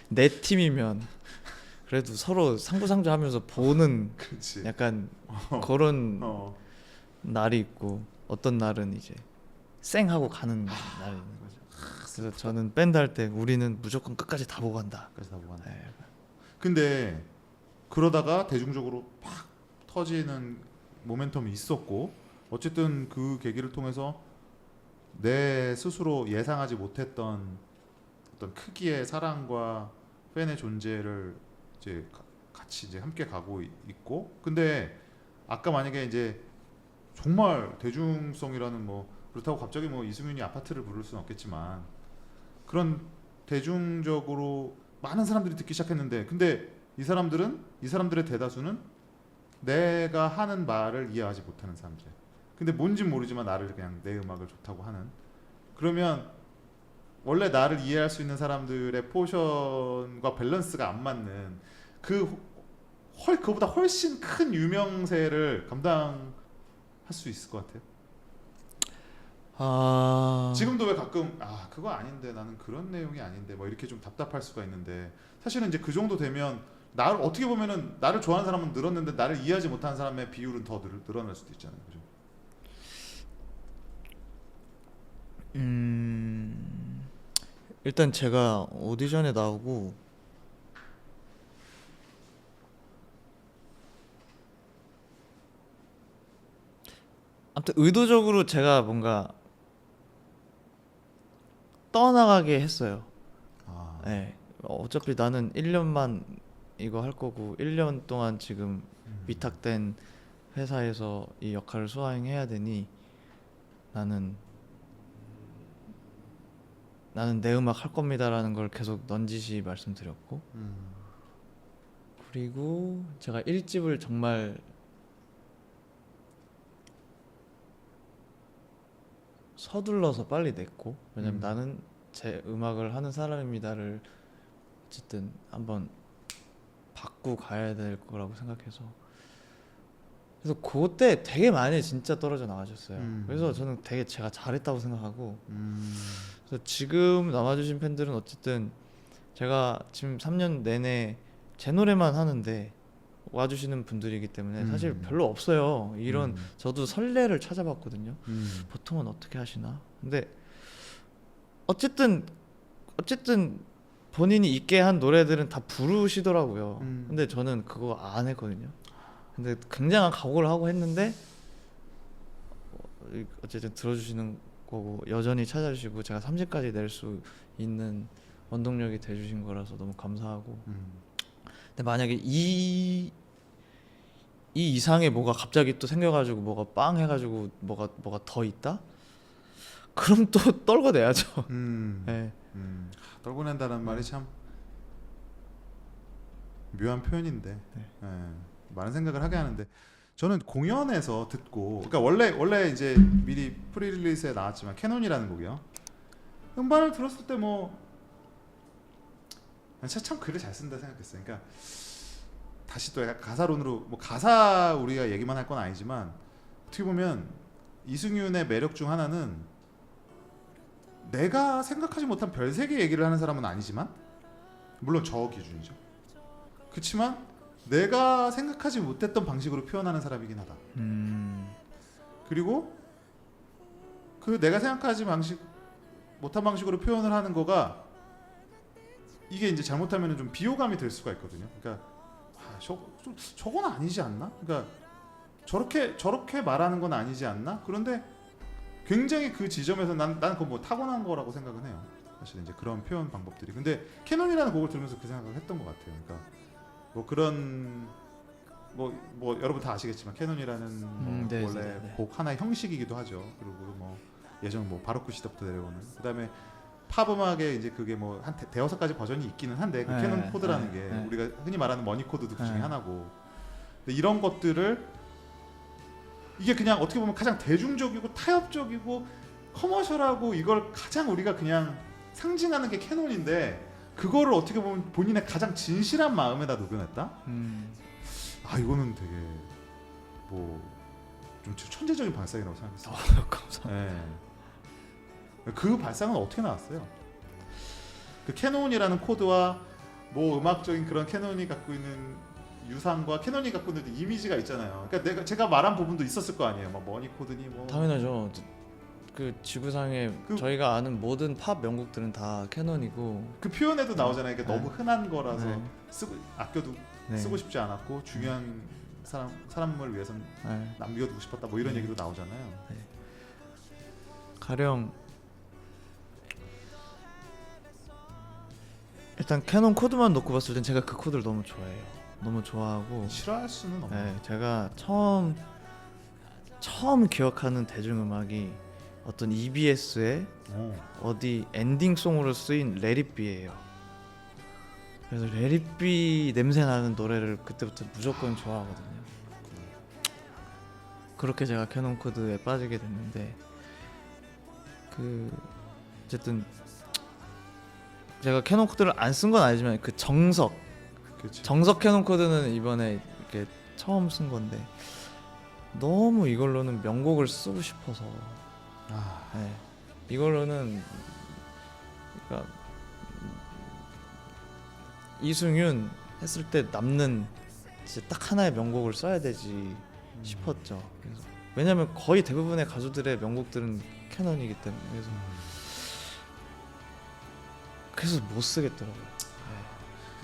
내 팀이면 그래도 서로 상부상조하면서 보는 그렇지. 약간 그런 어. 날이 있고 어떤 날은 이제 쌩하고 가는 날이 있는 거죠. 그래서 저는 밴드 할 때 우리는 무조건 끝까지 다 보고 간다. 까지 다 보고 한다. 네. 근데 그러다가 대중적으로 팍 터지는 모멘텀이 있었고 어쨌든 그 계기를 통해서 내 스스로 예상하지 못했던 어떤 크기의 사랑과 팬의 존재를 이제 같이 이제 함께 가고 있고, 근데 아까 만약에 이제 정말 대중성이라는 뭐 그렇다고 갑자기 뭐 이승윤이 아파트를 부를 수는 없겠지만 그런 대중적으로 많은 사람들이 듣기 시작했는데, 근데 이 사람들의 대다수는 내가 하는 말을 이해하지 못하는 사람들. 근데 뭔진 모르지만 나를 그냥 내 음악을 좋다고 하는. 그러면 원래 나를 이해할 수 있는 사람들의 포션과 밸런스가 안 맞는 그거보다 훨씬 큰 유명세를 감당할 수 있을 것 같아요. 지금도 왜 가끔 그거 아닌데, 나는 그런 내용이 아닌데 뭐 이렇게 좀 답답할 수가 있는데, 사실은 이제 그 정도 되면 나를 어떻게 보면은 나를 좋아하는 사람은 늘었는데 나를 이해하지 못하는 사람의 비율은 더 늘어날 수도 있잖아요. 그죠? 일단 제가 오디션에 나오고 아무튼 의도적으로 제가 뭔가 떠나가게 했어요. 아, 네. 어차피 나는 1년만 이거 할 거고 1년 동안 지금 위탁된 회사에서 이 역할을 수행해야 되니 나는 내 음악 할 겁니다라는 걸 계속 넌지시 말씀드렸고, 그리고 제가 1집을 정말 서둘러서 빨리 냈고, 왜냐면 나는 제 음악을 하는 사람입니다를 어쨌든 한번 받고 가야 될 거라고 생각해서, 그래서 그때 되게 많이 진짜 떨어져 나가셨어요. 그래서 저는 되게 제가 잘했다고 생각하고, 그래서 지금 남아주신 팬들은 어쨌든 제가 지금 3년 내내 제 노래만 하는데 와주시는 분들이기 때문에 사실 별로 없어요. 이런 저도 선례를 찾아봤거든요. 보통은 어떻게 하시나? 근데 어쨌든 본인이 있게 한 노래들은 다 부르시더라고요. 근데 저는 그거 안 했거든요. 근데 굉장한 각오를 하고 했는데 어쨌든 들어주시는 거고 여전히 찾아주시고 제가 3집까지 낼 수 있는 원동력이 돼주신 거라서 너무 감사하고, 근데 만약에 이 이상의 뭐가 갑자기 또 생겨가지고 뭐가 빵 해가지고 뭐가 더 있다? 그럼 또 떨궈내야죠. 네. 떨궈낸다는 말이 참 묘한 표현인데, 예, 많은 생각을 하게 하는데, 저는 공연에서 듣고, 그러니까 원래 이제 미리 프리릴리스에 나왔지만 캐논이라는 곡이요. 음반을 들었을 때 뭐 참 글을 잘 쓴다 생각했어요. 그러니까 다시 또 약간 가사론으로, 뭐 가사 우리가 얘기만 할 건 아니지만 어떻게 보면 이승윤의 매력 중 하나는 내가 생각하지 못한 별세계 얘기를 하는 사람은 아니지만, 물론 저 기준이죠. 그렇지만 내가 생각하지 못했던 방식으로 표현하는 사람이긴 하다. 그리고 그 내가 생각하지 못한 방식으로 표현을 하는 거가, 이게 이제 잘못하면 좀 비호감이 될 수가 있거든요. 그러니까 저건 아니지 않나? 그러니까 저렇게 말하는 건 아니지 않나? 그런데 굉장히 그 지점에서 난 그거 뭐 타고난 거라고 생각은 해요. 사실 이제 그런 표현 방법들이. 근데 캐논이라는 곡을 들으면서 그 생각을 했던 것 같아요. 그러니까 뭐 그런 뭐 여러분 다 아시겠지만 캐논이라는 뭐 네, 원래 네. 곡 하나의 형식이기도 하죠. 그리고 뭐 예전 뭐 바로크 시대부터 내려오는, 그다음에 팝 음악에 이제 그게 뭐 한 대여섯 가지 버전이 있기는 한데, 그 네, 캐논 코드라는 네, 게 네. 우리가 흔히 말하는 머니 코드 그 중에 네. 하나고, 근데 이런 것들을 이게 그냥 어떻게 보면 가장 대중적이고 타협적이고 커머셜하고 이걸 가장 우리가 그냥 상징하는 게 캐논인데, 그거를 어떻게 보면 본인의 가장 진실한 마음에다 녹여냈다? 이거는 되게 뭐 좀 천재적인 발상이라고 생각했어요. 감사합니다. 네. 그 발상은 어떻게 나왔어요? 그 캐논이라는 코드와 뭐 음악적인 그런 캐논이 갖고 있는 유산과 캐논이 갖고 있는 이미지가 있잖아요. 그러니까 제가 말한 부분도 있었을 거 아니에요. 뭐 머니 코드니 뭐. 당연하죠. 그 지구상에 그- 저희가 아는 모든 팝 명곡들은 다 캐논이고. 그 표현에도 나오잖아요. 그러니까 네. 너무 흔한 거라서 네. 아껴도 네. 쓰고 싶지 않았고 중요한 사람을 위해서 네. 남겨두고 싶었다. 뭐 이런 얘기도 나오잖아요. 가령 일단 캐논 코드만 놓고 봤을 땐 제가 그 코드를 너무 좋아해요. 너무 좋아하고 싫어할 수는 없네. 네, 제가 처음 기억하는 대중음악이 어떤 EBS의 어디 엔딩송으로 쓰인 레릿비예요. 그래서 레릿비 냄새 나는 노래를 그때부터 무조건 좋아하거든요. 그렇게 제가 캐논 코드에 빠지게 됐는데 그 어쨌든 제가 캐논 코드를 안 쓴 건 아니지만 그 정석 그치. 캐논 코드는 이번에 이렇게 처음 쓴 건데 너무 이걸로는 명곡을 쓰고 싶어서 네. 이걸로는 그러니까 이승윤 했을 때 남는 진짜 딱 하나의 명곡을 써야 되지 싶었죠. 왜냐면 거의 대부분의 가수들의 명곡들은 캐논이기 때문에 그래서 못 쓰겠더라고요.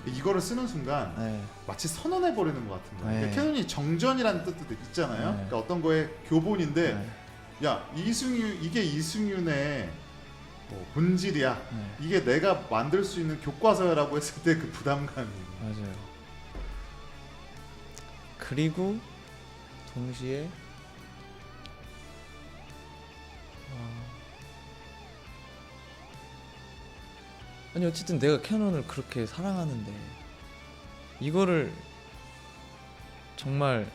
이거를 쓰는 순간 네. 마치 선언해 버리는 것 같은 거예요. 네. 그러니까 캐논이 정전이라는 뜻도 있잖아요. 네. 그러니까 어떤 거의 교본인데, 네. 야 이게 이승윤의 뭐 본질이야. 네. 이게 내가 만들 수 있는 교과서라고 했을 때 그 부담감이. 맞아요. 그리고 동시에 아니 어쨌든 내가 캐논을 그렇게 사랑하는데 이거를 정말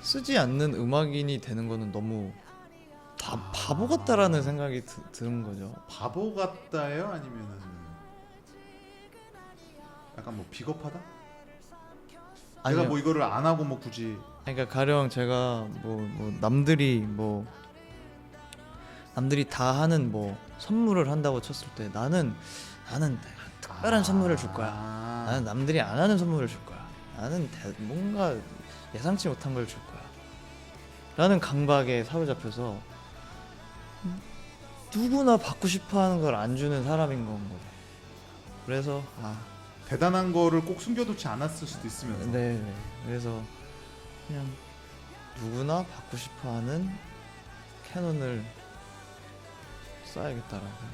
쓰지 않는 음악인이 되는 거는 너무 바보 같다라는 생각이 드는 거죠. 바보 같다요? 아니면은 약간 뭐 비겁하다? 아니요. 내가 뭐 이거를 안 하고 뭐 굳이. 그러니까 가령 제가 남들이 다 하는 뭐 선물을 한다고 쳤을 때 나는 특별한 선물을 줄 거야. 나는 남들이 안 하는 선물을 줄 거야. 나는 뭔가 예상치 못한 걸 줄 거야. 라는 강박에 사로잡혀서 누구나 받고 싶어하는 걸 안 주는 사람인 건 거죠. 그래서 대단한 거를 꼭 숨겨두지 않았을 수도 있으면서. 네. 그래서 그냥 누구나 받고 싶어하는 캐논을 써야겠다라고.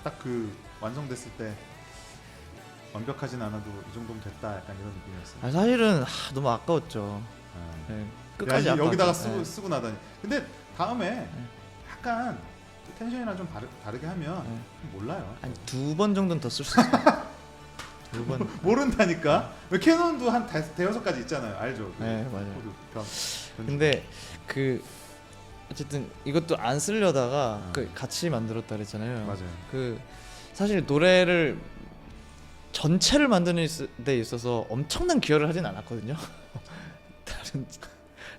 딱 그 완성됐을 때 완벽하진 않아도 이 정도면 됐다 약간 이런 느낌이었어요. 사실은 너무 아까웠죠. 네, 끝까지 야, 여기다가 아까웠죠. 쓰고 나다니. 근데 다음에 약간 텐션이랑 좀 다르게 하면 몰라요. 한 2번 정도는 더 쓸 수 있어요. 2번. 모른다니까. 캐논도 한 대여섯 가지 있잖아요. 알죠? 네, 맞아요. 코드 근데 그 어쨌든 이것도 안 쓰려다가 그 같이 만들었다 그랬잖아요. 맞아요. 그 사실 노래를 전체를 만드는 데 있어서 엄청난 기여를 하진 않았거든요.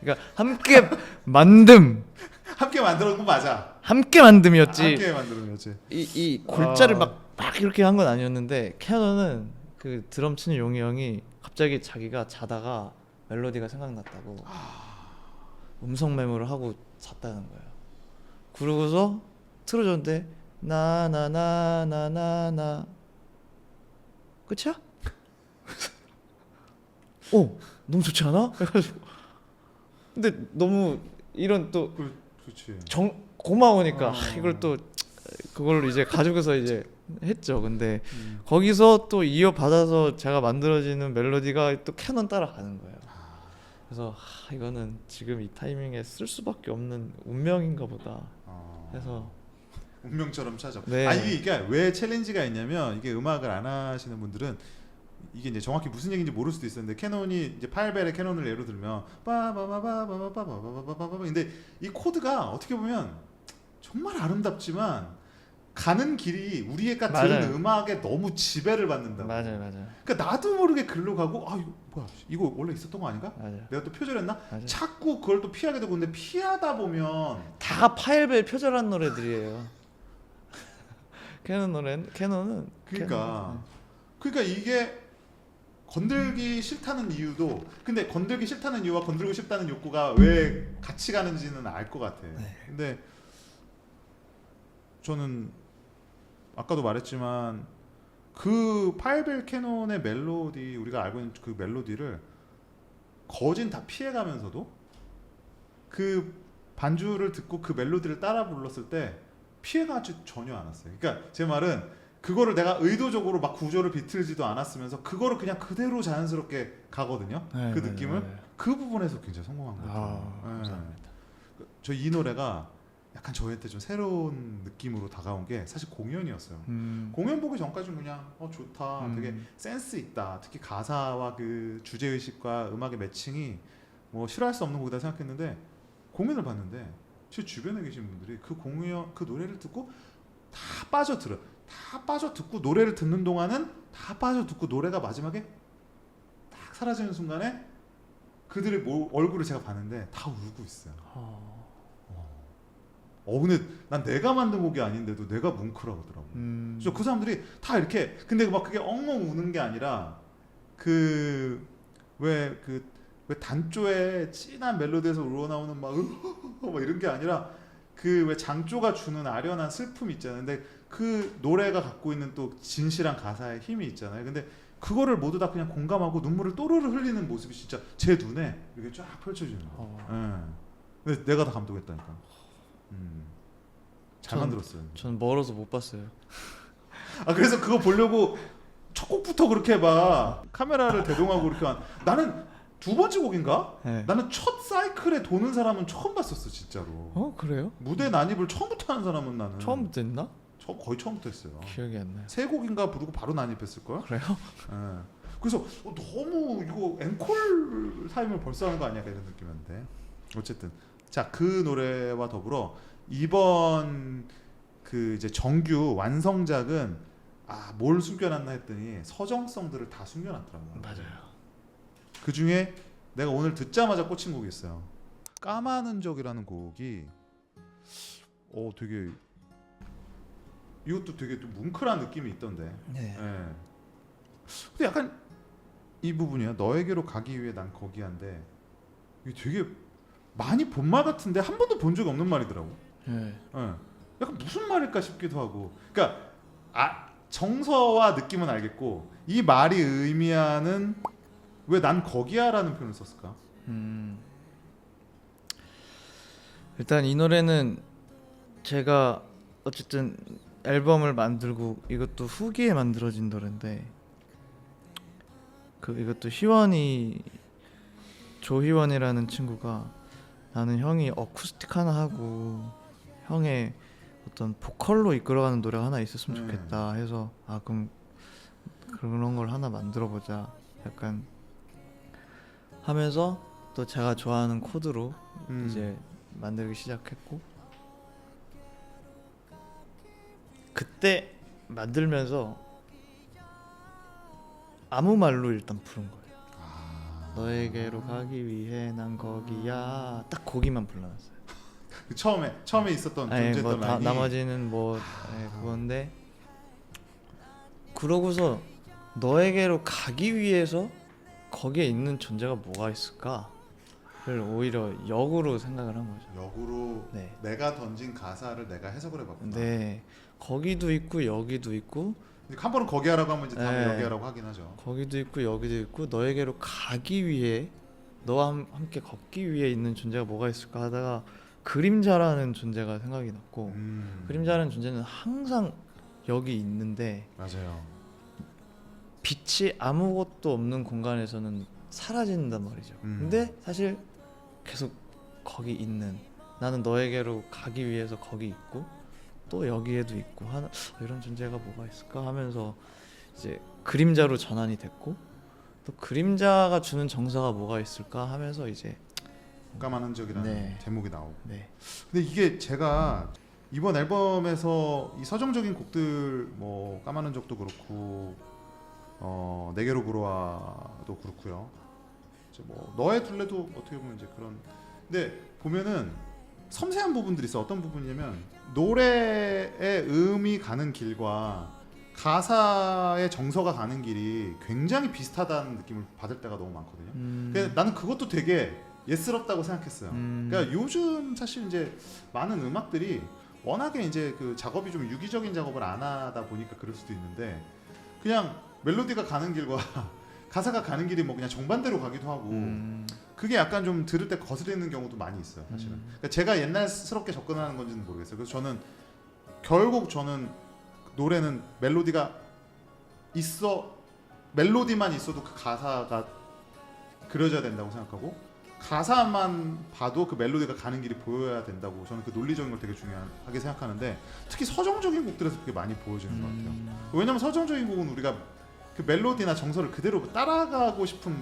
그러니까 함께 만들었고 맞아. 함께 만듦이었지. 함께 만드는 거지. 이 골자를 막 이렇게 한 건 아니었는데 캐논은 그 드럼 치는 용이 형이 갑자기 자기가 자다가 멜로디가 생각났다고 음성 메모를 하고 잤다는 거예요. 그러고서 틀어줬는데 나나나나나나 끝이야? 너무 좋지 않아? 그래가지고 근데 너무 이런 또 그렇지. 고마우니까 이걸 또 그걸로 이제 가지고서 이제 했죠. 근데 거기서 또 이어받아서 제가 만들어지는 멜로디가 또 캐논 따라가는 거예요. 그래서 이거는 지금 이 타이밍에 쓸 수밖에 없는 운명인가 보다 해서 운명처럼 찾아. 네. 이게 왜 챌린지가 있냐면 이게 음악을 안 하시는 분들은 이게 이제 정확히 무슨 얘기인지 모를 수도 있었는데 캐논이 이제 8벨의 캐논을 예로 들면 빠바바바바바바바바바바바 근데 이 코드가 어떻게 보면 정말 아름답지만 가는 길이 우리가 들은 음악에 너무 지배를 받는다고. 맞아요. 그러니까 나도 모르게 글로 가고 이거 뭐야? 이거 원래 있었던 거 아닌가? 맞아요. 내가 또 표절했나? 맞아요. 자꾸 그걸 또 피하게 되고 근데 피하다 보면 다 파일벨 표절한 노래들이에요. 캐논은 그러니까 이게 건들기 싫다는 이유도 근데 건들기 싫다는 이유와 건들고 싶다는 욕구가 왜 같이 가는지는 알 것 같아. 근데 저는 아까도 말했지만 그 파일벨 캐논의 멜로디 우리가 알고 있는 그 멜로디를 거진 다 피해가면서도 그 반주를 듣고 그 멜로디를 따라 불렀을 때 피해가 아주 전혀 안 왔어요. 그러니까 제 말은 그거를 내가 의도적으로 막 구조를 비틀지도 않았으면서 그거를 그냥 그대로 자연스럽게 가거든요. 네, 그 네, 느낌을 네, 네. 그 부분에서 굉장히 성공한 것 같아요. 아, 감사합니다. 저 이 노래가 약간 저한테 좀 새로운 느낌으로 다가온 게 사실 공연이었어요. 공연 보기 전까지는 그냥 좋다, 되게 센스 있다. 특히 가사와 그 주제 의식과 음악의 매칭이 뭐 싫어할 수 없는 곡이다 생각했는데 공연을 봤는데 제 주변에 계신 분들이 그 공연 그 노래를 듣고 다 빠져들어, 다 빠져 듣고 노래를 듣는 동안은 다 빠져 듣고 노래가 마지막에 딱 사라지는 순간에 그들의 얼굴을 제가 봤는데 다 울고 있어요. 근데 난 내가 만든 곡이 아닌데도 내가 뭉클하더라고. 그래서 그 사람들이 다 이렇게 근데 막 그게 엉엉 우는 게 아니라 왜 단조의 진한 멜로디에서 우러나오는 막 이런 게 아니라 그 왜 장조가 주는 아련한 슬픔이 있잖아요. 근데 그 노래가 갖고 있는 또 진실한 가사의 힘이 있잖아요. 근데 그거를 모두 다 그냥 공감하고 눈물을 또르르 흘리는 모습이 진짜 제 눈에 이렇게 쫙 펼쳐지는 거예요. 근데 내가 다 감동했다니까. 잘 만들었어요. 전 멀어서 못 봤어요. 그래서 그거 보려고 첫 곡부터 그렇게 막 카메라를 대동하고 그렇게 나는 두 번째 곡인가? 네. 나는 첫 사이클에 도는 사람은 처음 봤었어 진짜로. 그래요? 무대 난입을 처음부터 하는 사람은 나는 처음부터 했나? 거의 처음부터 했어요. 기억이 안 나요. 세 곡인가 부르고 바로 난입했을 거야. 그래요? 예. 그래서 너무 이거 앵콜 타임을 벌써 하는 거 아니야 이런 느낌이었는데 어쨌든 자 그 노래와 더불어 이번 그 이제 정규 완성작은 뭘 숨겨놨나 했더니 서정성들을 다 숨겨놨더라고요. 맞아요. 그 중에 내가 오늘 듣자마자 꽂힌 곡이 있어요. 까만 흔적이라는 곡이 되게 이것도 되게 좀 뭉클한 느낌이 있던데. 네. 예. 근데 약간 이 부분이야. 너에게로 가기 위해 난 거기한데 이게 되게 많이 본 말 같은데 한 번도 본 적이 없는 말이더라고. 네. 예. 약간 무슨 말일까 싶기도 하고. 그러니까 정서와 느낌은 알겠고 이 말이 의미하는 왜 난 거기야라는 표현을 썼을까? 일단 이 노래는 제가 어쨌든 앨범을 만들고 이것도 후기에 만들어진 노래인데 이것도 조희원이라는 친구가 나는 형이 어쿠스틱 하나 하고 형의 어떤 보컬로 이끌어가는 노래가 하나 있었으면 좋겠다 해서 그럼 그런 걸 하나 만들어 보자 약간 하면서 또 제가 좋아하는 코드로 이제 만들기 시작했고 그때 만들면서 아무 말로 일단 부른 거예요. 너에게로 가기 위해 난 거기야 딱 거기만 불러놨어요. 처음에 있었던 존재했던 라인이 나머지는 그건데 그러고서 너에게로 가기 위해서 거기에 있는 존재가 뭐가 있을까를 오히려 역으로 생각을 한 거죠. 역으로 네. 내가 던진 가사를 내가 해석을 해봤구나. 네, 거기도 있고 여기도 있고. 한 번은 거기 하라고 하면 이제 다음에 네. 여기 하라고 하긴 하죠. 거기도 있고 여기도 있고 너에게로 가기 위해 너와 함께 걷기 위해 있는 존재가 뭐가 있을까 하다가 그림자라는 존재가 생각이 났고 그림자라는 존재는 항상 여기 있는데 맞아요. 빛이 아무것도 없는 공간에서는 사라진단 말이죠. 근데 사실 계속 거기 있는 나는 너에게로 가기 위해서 거기 있고 또 여기에도 있고 이런 존재가 뭐가 있을까 하면서 이제 그림자로 전환이 됐고 또 그림자가 주는 정서가 뭐가 있을까 하면서 이제 까만 흔적이라는 네. 제목이 나오고. 네. 근데 이게 제가 이번 앨범에서 이 서정적인 곡들 뭐 까만 흔적도 그렇고 내게로 불어와도 그렇고요. 이제 뭐 너의 둘레도 어떻게 보면 이제 그런. 근데 보면은 섬세한 부분들이 있어. 어떤 부분이냐면 노래의 음이 가는 길과 가사의 정서가 가는 길이 굉장히 비슷하다는 느낌을 받을 때가 너무 많거든요. 근데 나는 그것도 되게 예스럽다고 생각했어요. 그러니까 요즘 사실 이제 많은 음악들이 워낙에 이제 그 작업이 좀 유기적인 작업을 안 하다 보니까 그럴 수도 있는데 그냥 멜로디가 가는 길과 가사가 가는 길이 뭐 그냥 정반대로 가기도 하고 그게 약간 좀 들을 때 거슬리는 경우도 많이 있어요 사실은. 그러니까 제가 옛날스럽게 접근하는 건지는 모르겠어요. 그래서 저는 결국 저는 노래는 멜로디가 멜로디만 있어도 그 가사가 그려져야 된다고 생각하고 가사만 봐도 그 멜로디가 가는 길이 보여야 된다고 저는 그 논리적인 걸 되게 중요하게 생각하는데 특히 서정적인 곡들에서 그게 많이 보여지는 것 같아요. 왜냐면 서정적인 곡은 우리가 그 멜로디나 정서를 그대로 따라가고 싶은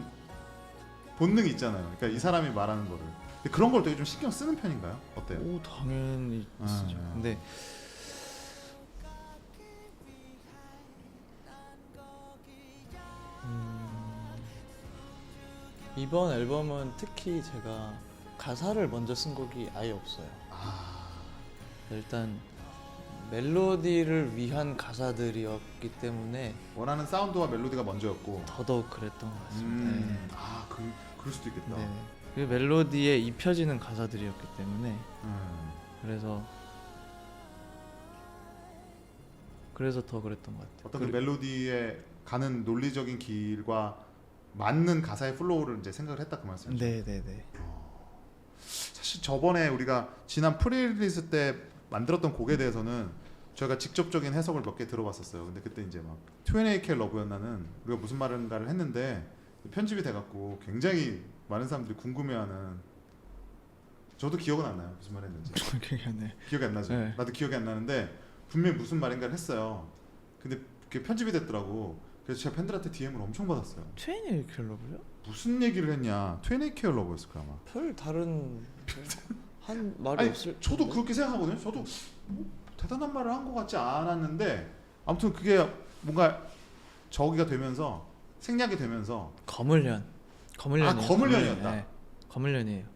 본능이 있잖아요. 그러니까 이 사람이 말하는 거를. 근데 그런 걸 되게 좀 신경 쓰는 편인가요? 어때요? 오 당연히 쓰죠. 근데 이번 앨범은 특히 제가 가사를 먼저 쓴 곡이 아예 없어요. 일단 멜로디를 위한 가사들이었기 때문에 원하는 사운드와 멜로디가 먼저였고 더더욱 그랬던 것 같습니다. 네. 그럴 수도 있겠다. 네. 그 멜로디에 입혀지는 가사들이었기 때문에 그래서 더 그랬던 것 같아요. 어떤 그 멜로디에 가는 논리적인 길과 맞는 가사의 플로우를 이제 생각을 했다 그 말씀이죠. 네네네. 사실 저번에 우리가 지난 프리리리즈 때 만들었던 곡에 대해서는 저희가 직접적인 해석을 몇 개 들어봤었어요. 근데 그때 이제 막 28K 러브였나는 우리가 무슨 말인가를 했는데 편집이 돼갖고 굉장히 많은 사람들이 궁금해하는. 저도 기억은 안 나요 무슨 말 했는지. 기억이 안 나요. 기억이 안 나죠. 네. 나도 기억이 안 나는데 분명히 무슨 말인가를 했어요. 근데 그게 편집이 됐더라고. 그래서 제가 팬들한테 DM을 엄청 받았어요. 28K 러브요? 무슨 얘기를 했냐. 28K 러브였을 거야 아마. 별 다른 한 말이 아니 없을. 저도 그렇게 생각하거든요. 저도 뭐 대단한 말을 한 것 같지 않았는데 아무튼 그게 뭔가 저기가 되면서 생략이 되면서 거물년. 거물년이에요. 거물년이었다. 네. 거물년이에요.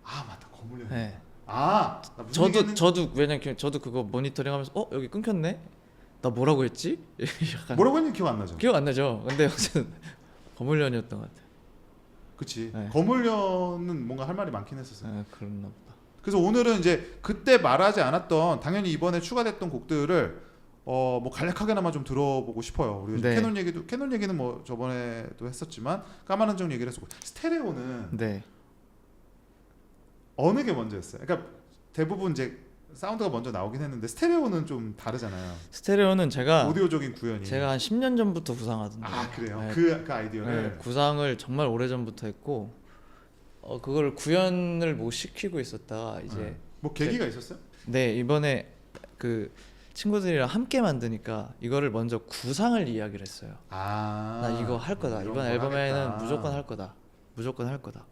아 맞다 거물년. 네. 나 무슨 얘기했는지 저도 왜냐면 저도 그거 모니터링하면서 여기 끊겼네. 나 뭐라고 했지? 약간 뭐라고 했는지 기억 안 나죠. 기억 안 나죠. 근데 아무튼 거물년이었던 것 같아요. 그치. 네. 거물년은 뭔가 할 말이 많긴 했었어요. 네, 그랬나 보다. 그래서 오늘은 이제 그때 말하지 않았던 당연히 이번에 추가됐던 곡들을 뭐 간략하게나마 좀 들어보고 싶어요. 우리가 네. 캐논 얘기는 뭐 저번에도 했었지만 까만 흔적 얘기를 했었고 스테레오는 네. 어느 게 먼저였어요? 그러니까 대부분 이제 사운드가 먼저 나오긴 했는데 스테레오는 좀 다르잖아요. 스테레오는 제가 오디오적인 구현이. 한 10년 전부터 구상하던데. 그래요? 네. 그 아이디어를. 네, 구상을 정말 오래 전부터 했고 그걸 구현을 못 시키고 있었다가 이제 뭐 계기가 있었어요? 네 이번에 그 친구들이랑 함께 만드니까 이거를 먼저 구상을 이야기를 했어요. 나 이거 할 거다. 이런 이번 걸 앨범에는 하겠다. 무조건 할 거다. 무조건 할 거다.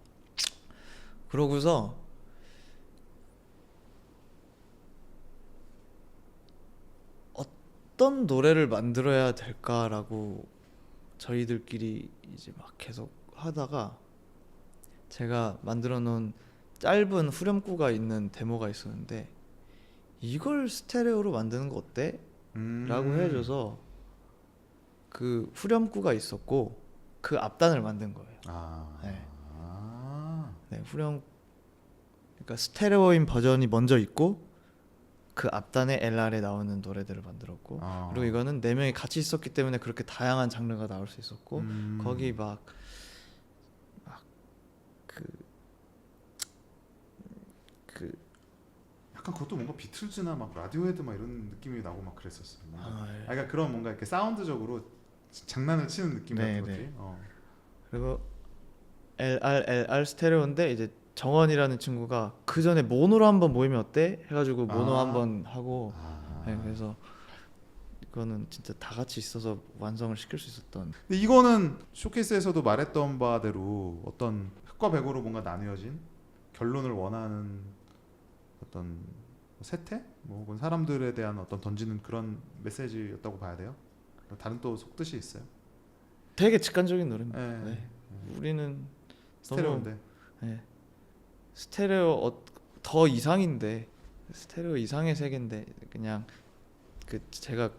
그러고서 어떤 노래를 만들어야 될까라고 저희들끼리 이제 막 계속 하다가 제가 만들어 놓은 짧은 후렴구가 있는 데모가 있었는데 이걸 스테레오로 만드는 거 어때? 라고 해줘서 그 후렴구가 있었고 그 앞단을 만든 거예요. 네. 네, 그러니까 스테레오인 버전이 먼저 있고 그 앞단에 LR에 나오는 노래들을 만들었고 그리고 이거는 4명이 같이 있었기 때문에 그렇게 다양한 장르가 나올 수 있었고 거기 약간 그것도 뭔가 비틀즈나 막 라디오헤드 막 이런 느낌이 나고 막 그랬었어요. 예. 그러니까 그런 뭔가 이렇게 사운드적으로 장난을 치는 느낌 네, 같은 네. 것들이. 그리고 LR 스테레오인데 이제 정원이라는 친구가 그 전에 모노로 한번 모이면 어때? 해가지고 모노 한번 하고 네, 그래서 이거는 진짜 다 같이 있어서 완성을 시킬 수 있었던. 근데 이거는 쇼케이스에서도 말했던 바대로 어떤 흑과 백으로 뭔가 나뉘어진 결론을 원하는 어떤 세태? 뭐 혹은 사람들에 대한 어떤 던지는 그런 메시지였다고 봐야 돼요? 다른 또 속뜻이 있어요? 되게 직관적인 노래입니다. 네. 네. 우리는 스테레오인데. 네. 스테레오 더 이상인데 스테레오 이상의 세계인데 그냥 그 제가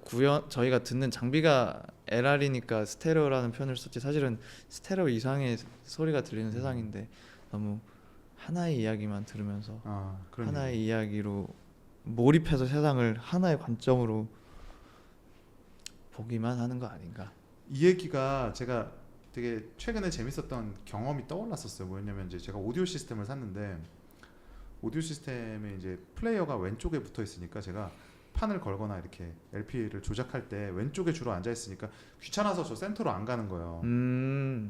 저희가 듣는 장비가 LR이니까 스테레오라는 표현을 썼지 사실은 스테레오 이상의 소리가 들리는 세상인데 너무 하나의 이야기만 들으면서 하나의 이야기로 몰입해서 세상을 하나의 관점으로 보기만 하는 거 아닌가. 이 얘기가 제가 되게 최근에 재밌었던 경험이 떠올랐었어요. 뭐였냐면 이제 제가 오디오 시스템을 샀는데 오디오 시스템에 이제 플레이어가 왼쪽에 붙어 있으니까 제가 판을 걸거나 이렇게 LP를 조작할 때 왼쪽에 주로 앉아 있으니까 귀찮아서 저 센터로 안 가는 거예요.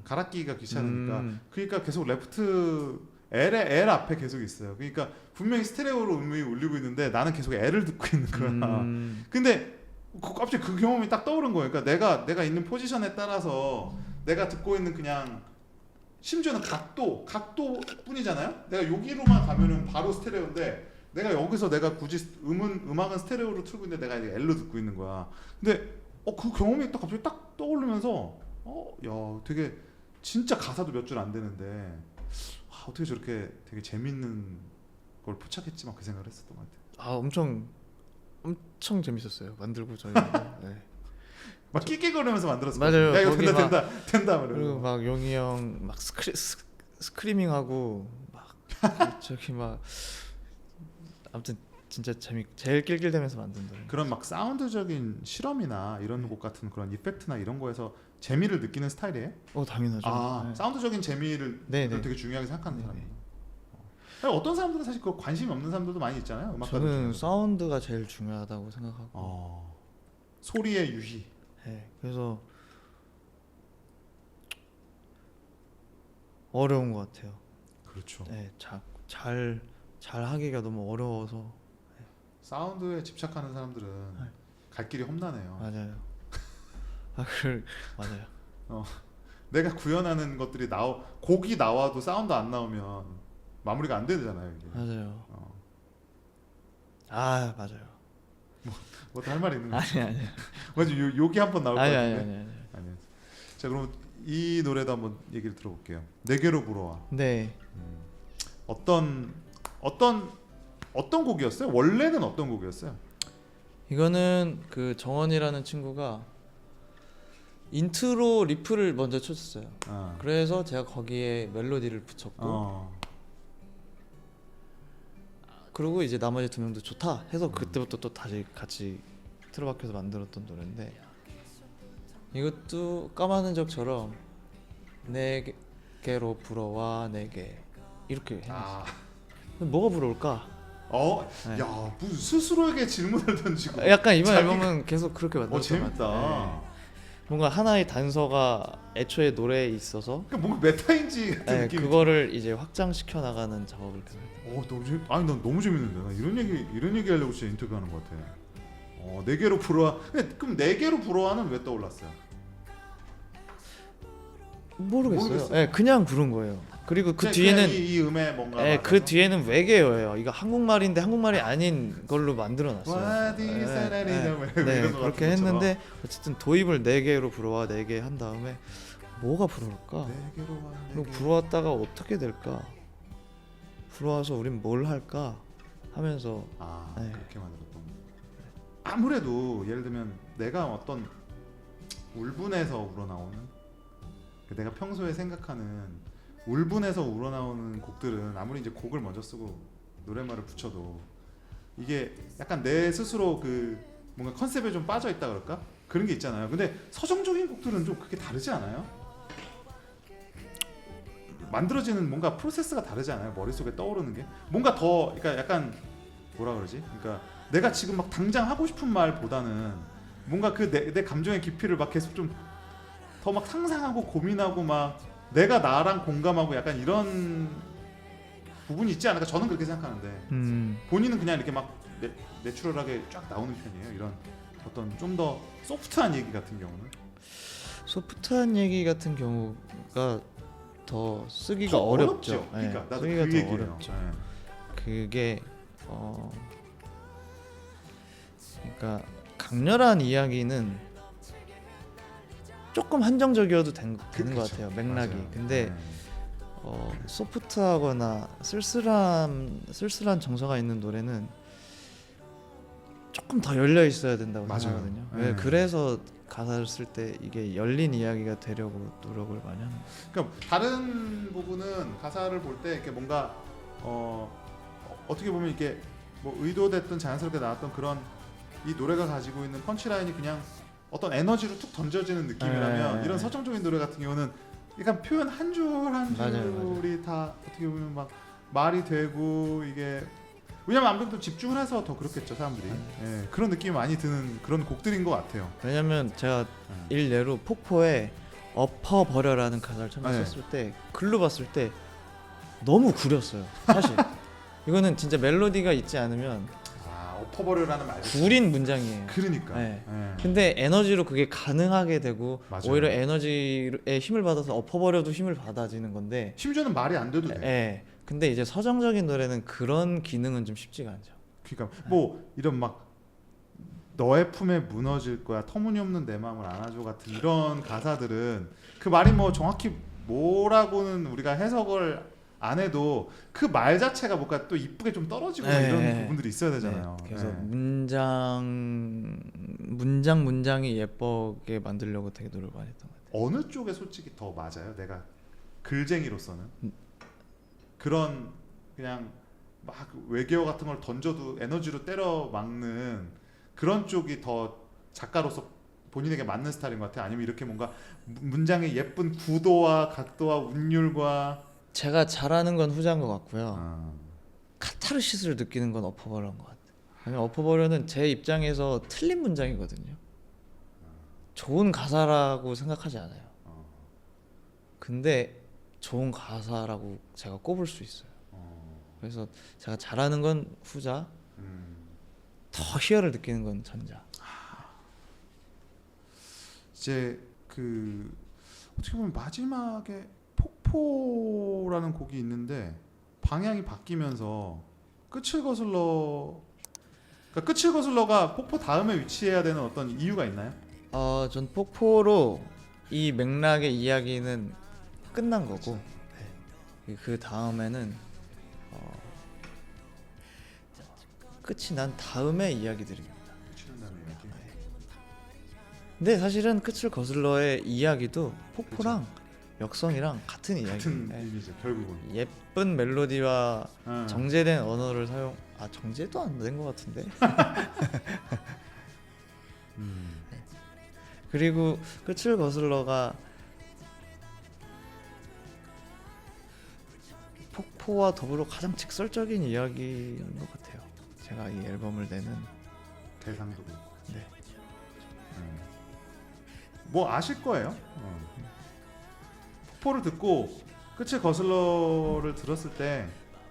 갈아 끼기가 귀찮으니까. 그러니까 계속 레프트 L 앞에 계속 있어요. 그러니까 분명히 스테레오로 음이 울리고 있는데 나는 계속 L을 듣고 있는 거야. 근데 갑자기 그 경험이 딱 떠오른 거예요. 그러니까 내가 있는 포지션에 따라서 내가 듣고 있는 그냥 심지어는 각도뿐이잖아요. 내가 여기로만 가면은 바로 스테레오인데 내가 여기서 내가 굳이 음악은 스테레오로 틀고 있는데 내가 이제 L로 듣고 있는 거야. 근데 그 경험이 딱 갑자기 딱 떠오르면서 야 되게 진짜 가사도 몇 줄 안 되는데 어떻게 저렇게 되게 재밌는 걸 포착했지 막 그 생각을 했었던 것 같아요. 엄청 재밌었어요. 만들고 저희. 네. 막 끽끽거리면서 만들었어요. 맞아요. 야 이거 거기 된다 그리고 그러고 막 용이 형 막 스크리밍하고 막 저기 막 아무튼 진짜 제일 낄낄대면서 만든 노래. 그런 막 사운드적인 실험이나 이런 곡 같은 그런 이펙트나 이런 거에서 재미를 느끼는 스타일이에요? 당연하죠. 네. 사운드적인 재미를 네. 되게 중요하게 생각하는 네. 사람이에요. 어떤 사람들은 사실 그 관심이 없는 사람들도 많이 있잖아요. 음악가들 저는 중에서. 사운드가 제일 중요하다고 생각하고. 소리의 유희. 네. 그래서 어려운 것 같아요. 그렇죠. 네. 잘 하기가 너무 어려워서. 사운드에 집착하는 사람들은 네. 갈 길이 험난해요. 맞아요. 맞아요. 내가 구현하는 것들이 곡이 나와도 사운드 안 나오면 마무리가 안 되잖아요. 이게. 맞아요. 맞아요. 뭐 할 말이 있는 거지? 아니. 맞아, 욕이 한번 나올 것 같은데. 아니. 자, 그럼 이 노래도 한번 얘기를 들어볼게요. 내게로 불어와. 네. 어떤 곡이었어요? 원래는 어떤 곡이었어요? 이거는 그 정원이라는 친구가 인트로 리프를 먼저 쳤어요. 그래서 제가 거기에 멜로디를 붙였고 그리고 이제 나머지 두 명도 좋다 해서 그때부터 또 다시 같이 틀어박혀서 만들었던 노래인데 이것도 까만 흔적처럼 내게로 불어와 내게 이렇게 해놨어요. 뭐가 부러울까? 네. 야 무슨 스스로에게 질문을 던지고. 약간 이번 앨범은 계속 그렇게 만들었던 것 재밌다. 같아요. 네. 뭔가 하나의 단서가 애초에 노래에 있어서 뭔가 메타인지 같은 느낌. 그거를 이제 확장시켜 나가는 작업을 계속. 난 너무 재밌는데. 나 이런 얘기 하려고 진짜 인터뷰하는 것 같아. 내게로 불어와. 그럼 내게로 불어와는 왜 떠올랐어요? 모르겠어요. 네, 그냥 부른 거예요. 그리고 그 뒤에는 이 음에 뭔가. 네, 그 뒤에는 외계어예요. 이거 한국말인데 한국말이 아닌 걸로 만들어놨어요. 그렇게 했는데 어쨌든 도입을 4개로 불어와 4개 한 다음에 뭐가 불어올까? 그리고 불어왔다가 어떻게 될까? 불어와서 우린 뭘 할까? 하면서 그렇게 만들었던 거. 아무래도 예를 들면 내가 어떤 울분에서 우러나오는 내가 평소에 생각하는 울분에서 우러나오는 곡들은 아무리 이제 곡을 먼저 쓰고 노랫말을 붙여도 이게 약간 내 스스로 그 뭔가 컨셉에 좀 빠져 있다 그럴까? 그런 게 있잖아요. 근데 서정적인 곡들은 좀 그게 다르지 않아요? 만들어지는 뭔가 프로세스가 다르지 않아요? 머릿속에 떠오르는 게 뭔가 더 그러니까 약간 뭐라 그러지? 그러니까 내가 지금 막 당장 하고 싶은 말보다는 뭔가 그 내 감정의 깊이를 막 계속 좀 더 막 상상하고 고민하고 막 내가 나랑 공감하고 약간 이런 부분이 있지 않을까? 저는 그렇게 생각하는데 본인은 그냥 이렇게 막 내추럴하게 쫙 나오는 편이에요. 이런 어떤 좀 더 소프트한 얘기 같은 경우는 소프트한 얘기 같은 경우가 더 쓰기가 더 어렵죠. 그러니까 네, 나도 쓰기가 그 더 얘기예요. 어렵죠. 그게 그러니까 강렬한 이야기는 조금 한정적이어도 되는 것 같아요. 맥락이. 맞아요. 근데 소프트하거나 쓸쓸한 정서가 있는 노래는 조금 더 열려 있어야 된다고 생각하거든요. 네. 그래서 가사를 쓸 때 이게 열린 이야기가 되려고 노력을 많이 하는 거예요. 그러니까 다른 부분은 가사를 볼 때 이렇게 뭔가 어떻게 보면 이게 뭐 의도됐든 자연스럽게 나왔던 그런 이 노래가 가지고 있는 펀치라인이 그냥 어떤 에너지로 툭 던져지는 느낌이라면 이런 서정적인 노래 같은 경우는 약간 표현 한 줄 한 맞아요. 줄이 다 어떻게 보면 막 말이 되고 이게 왜냐면 아무래도 집중을 해서 더 그렇겠죠 사람들이. 예, 그런 느낌이 많이 드는 그런 곡들인 것 같아요. 왜냐면 제가 예. 일례로 폭포에 엎어버려라는 가사를 처음에 네. 썼을 때 글로 봤을 때 너무 구렸어요. 사실 이거는 진짜 멜로디가 있지 않으면 아 엎어버려라는 말. 구린 문장이에요. 그러니까. 네. 예. 근데 에너지로 그게 가능하게 되고 맞아요. 오히려 에너지에 힘을 받아서 엎어버려도 힘을 받아지는 건데 심지어는 말이 안 돼도 돼. 예. 근데 이제 서정적인 노래는 그런 기능은 좀 쉽지가 않죠. 그러니까 뭐 이런 막 너의 품에 무너질 거야 터무니없는 내 마음을 안아줘 같은 이런 가사들은 그 말이 뭐 정확히 뭐라고는 우리가 해석을 안 해도 그 말 자체가 뭔가 또 이쁘게 좀 떨어지고 네, 이런 네. 부분들이 있어야 되잖아요. 네. 그래서 네. 문장이 예쁘게 만들려고 되게 노력을 많이 했던 것 같아요. 어느 쪽에 솔직히 더 맞아요? 내가 글쟁이로서는 그런 그냥 막 외계어 같은 걸 던져도 에너지로 때려 막는 그런 쪽이 더 작가로서 본인에게 맞는 스타일인 것 같아요? 아니면 이렇게 뭔가 문장의 예쁜 구도와 각도와 운율과 제가 잘하는 건 후자인 것 같고요. 아, 카타르시스를 느끼는 건 엎어버려인 것 같아요. 왜냐면 엎어버려는 제 입장에서 틀린 문장이거든요. 좋은 가사라고 생각하지 않아요. 어, 근데 좋은 가사라고 제가 꼽을 수 있어요. 어, 그래서 제가 잘하는 건 후자, 음. 더 희열을 느끼는 건 전자. 이제 그 어떻게 보면 마지막에 폭포라는 곡이 있는데 방향이 바뀌면서 끝을 거슬러 그러니까 끝을 거슬러가 폭포 다음에 위치해야 되는 어떤 이유가 있나요? 전 폭포로 이 맥락의 이야기는 끝난 거고 그 다음에는 끝이 난 다음의 이야기들입니다. 끝이 난다는 이야기. 근데 사실은 끝을 거슬러의 이야기도 폭포랑 역성이랑 같은 이야기예요. 같은 네. 의미죠 결국은. 예쁜 멜로디와 어. 정제된 언어를 정제도 안 된 것 같은데. 음. 그리고 끝을 거슬러가 폭포와 더불어 가장 직설적인 이야기인 것 같아요. 제가 이 앨범을 내는. 대상도 그렇고. 네. 뭐 아실 거예요. 폭포를 듣고 끝을 거슬러를 들었을 때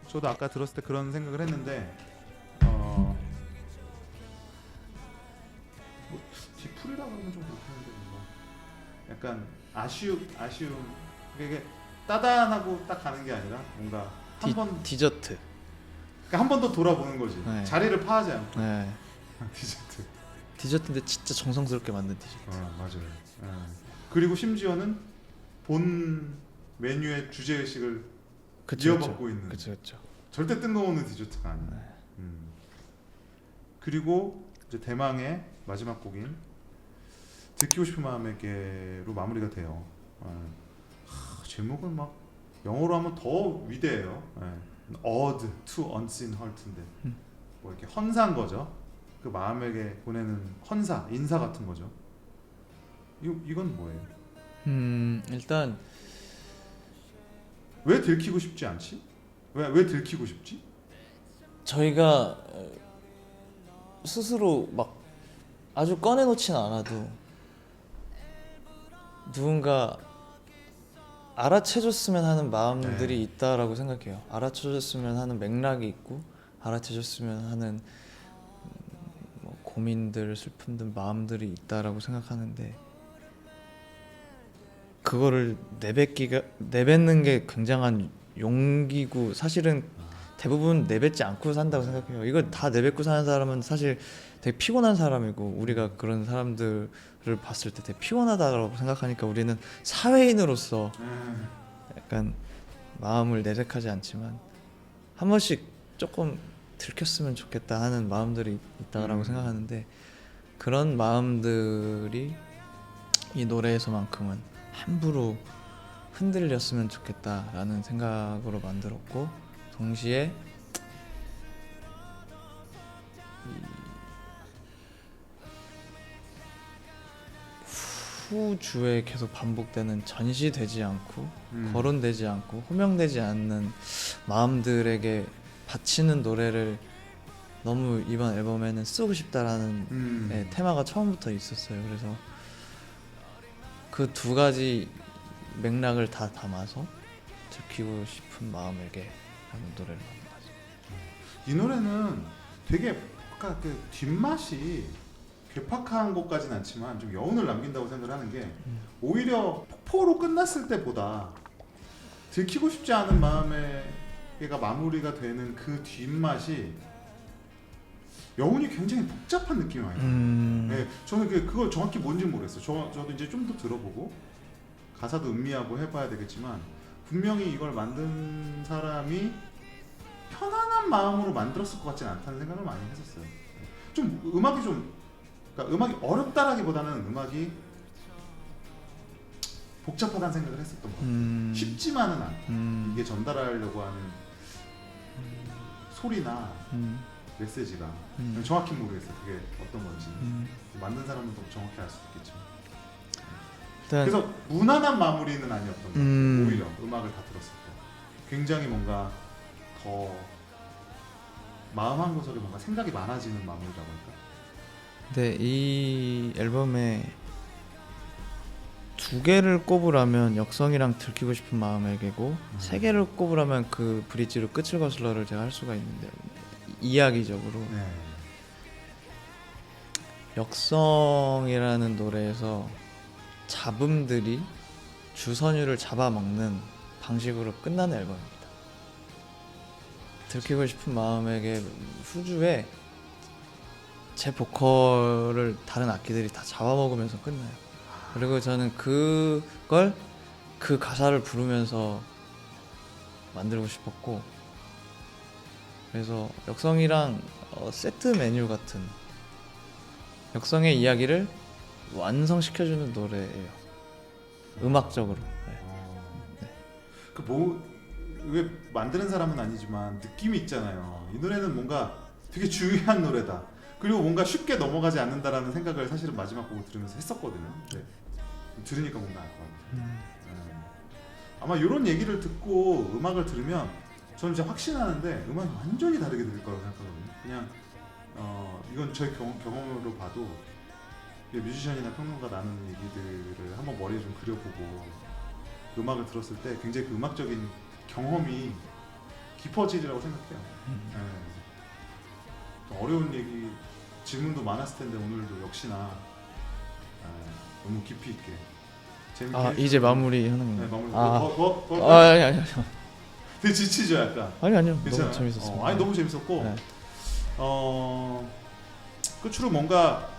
저도 아까 들었을 때 그런 생각을 했는데 뭐 뒤풀이라고 하면 좀 그렇겠는데 뭔가 약간 아쉬움 이게 따단하고 딱 가는 게 아니라 뭔가 디저트. 한 번 더 돌아보는 거지. 네. 자리를 파하지 않고. 네. 디저트. 디저트인데 진짜 정성스럽게 만든 디저트. 맞아요. 그리고 심지어는 본 메뉴의 주제 의식을 이어받고 있는. 그렇죠. 절대 뜬금없는 디저트가 아니에요. 네. 그리고 이제 대망의 마지막 곡인 듣기고 싶은 마음에게로 마무리가 돼요. 제목은 막 영어로 하면 더 위대해요. Ode to Unseen Heart인데 뭐 이렇게 헌사인 거죠. 그 마음에게 보내는 헌사, 인사 같은 거죠. 이건 뭐예요? 일단 왜 들키고 싶지 않지? 왜 들키고 싶지? 저희가 스스로 막 아주 꺼내놓지는 않아도 누군가 알아채줬으면 하는 마음들이 네. 있다라고 생각해요. 알아채줬으면 하는 맥락이 있고 알아채줬으면 하는 뭐 고민들, 슬픔들, 마음들이 있다라고 생각하는데 그거를 내뱉는 게 굉장한 용기고 사실은 대부분 내뱉지 않고 산다고 생각해요. 이걸 다 내뱉고 사는 사람은 사실 되게 피곤한 사람이고 우리가 그런 사람들을 봤을 때 되게 피곤하다고 생각하니까 우리는 사회인으로서 약간 마음을 내색하지 않지만 한 번씩 조금 들켰으면 좋겠다 하는 마음들이 있다라고 생각하는데 그런 마음들이 이 노래에서만큼은 함부로 흔들렸으면 좋겠다라는 생각으로 만들었고 동시에 후주에 계속 반복되는 전시되지 않고 음. 거론되지 않고 호명되지 않는 마음들에게 바치는 노래를 너무 이번 앨범에는 쓰고 싶다라는 네, 테마가 처음부터 있었어요. 그래서 그 두 가지 맥락을 다 담아서 들키고 싶은 마음에게 하는 노래를 만들었어요. 이 노래는 되게 아까 그 뒷맛이 괴팍한 것까지는 않지만 좀 여운을 남긴다고 생각을 하는 게 오히려 폭포로 끝났을 때보다 들키고 싶지 않은 마음에가 마무리가 되는 그 뒷맛이 여운이 굉장히 복잡한 느낌이 많이 나요. 네, 저는 그걸 정확히 뭔지 모르겠어요. 저도 이제 좀 더 들어보고 가사도 음미하고 해봐야 되겠지만 분명히 이걸 만든 사람이 편안한 마음으로 만들었을 것 같지는 않다는 생각을 많이 했었어요. 좀 음악이 그러니까 음악이 어렵다라기보다는 음악이 복잡하다는 생각을 했었던 것 같아요. 쉽지만은 않다. 이게 전달하려고 하는 소리나 메시지가 정확히 모르겠어요. 그게 어떤 건지 만든 사람은 더 정확히 알 수 있겠지만 그래서 무난한 마무리는 아니었던 것 같아요. 오히려 음악을 다 들었을 때 굉장히 뭔가 더 마음 한 구석에 뭔가 생각이 많아지는 마무리라고 할까? 네, 이 앨범에 두 개를 꼽으라면 역성이랑 들키고 싶은 마음에게고 세 개를 꼽으라면 그 브릿지로 끝을 거슬러를 제가 할 수가 있는데 이야기적으로 네. 역성이라는 노래에서 잡음들이 주선율을 잡아먹는 방식으로 끝나는 앨범입니다. 들키고 싶은 마음에게 후주에 제 보컬을 다른 악기들이 다 잡아먹으면서 끝나요. 그리고 저는 그걸 그 가사를 부르면서 만들고 싶었고 그래서 역성이랑 세트 메뉴 같은 역성의 이야기를 완성시켜주는 노래예요. 음악적으로. 네. 왜 만드는 사람은 아니지만 느낌이 있잖아요. 이 노래는 뭔가 되게 중요한 노래다. 그리고 뭔가 쉽게 넘어가지 않는다라는 생각을 사실은 마지막 곡을 들으면서 했었거든요. 네. 들으니까 뭔가 알 것 같아요. 아마 이런 얘기를 듣고 음악을 들으면 저는 진짜 확신하는데 음악이 완전히 다르게 들릴 거라고 생각하거든요. 그냥 이건 저의 경험으로 봐도 뮤지션이나 평론가 나누는 얘기들을 한번 머리에 좀 그려보고 음악을 들었을 때 굉장히 그 음악적인 경험이 깊어지리라고 생각해요. 네. 어려운 얘기 질문도 많았을 텐데 오늘도 역시나 너무 깊이 있게 재밌게 이제 마무리 하는 네, 건가요? 마무리 아니. 되게 지치죠 약간. 아니요. 괜찮아요? 너무 재밌었습니다. 아니 너무 재밌었고 네. 끝으로 뭔가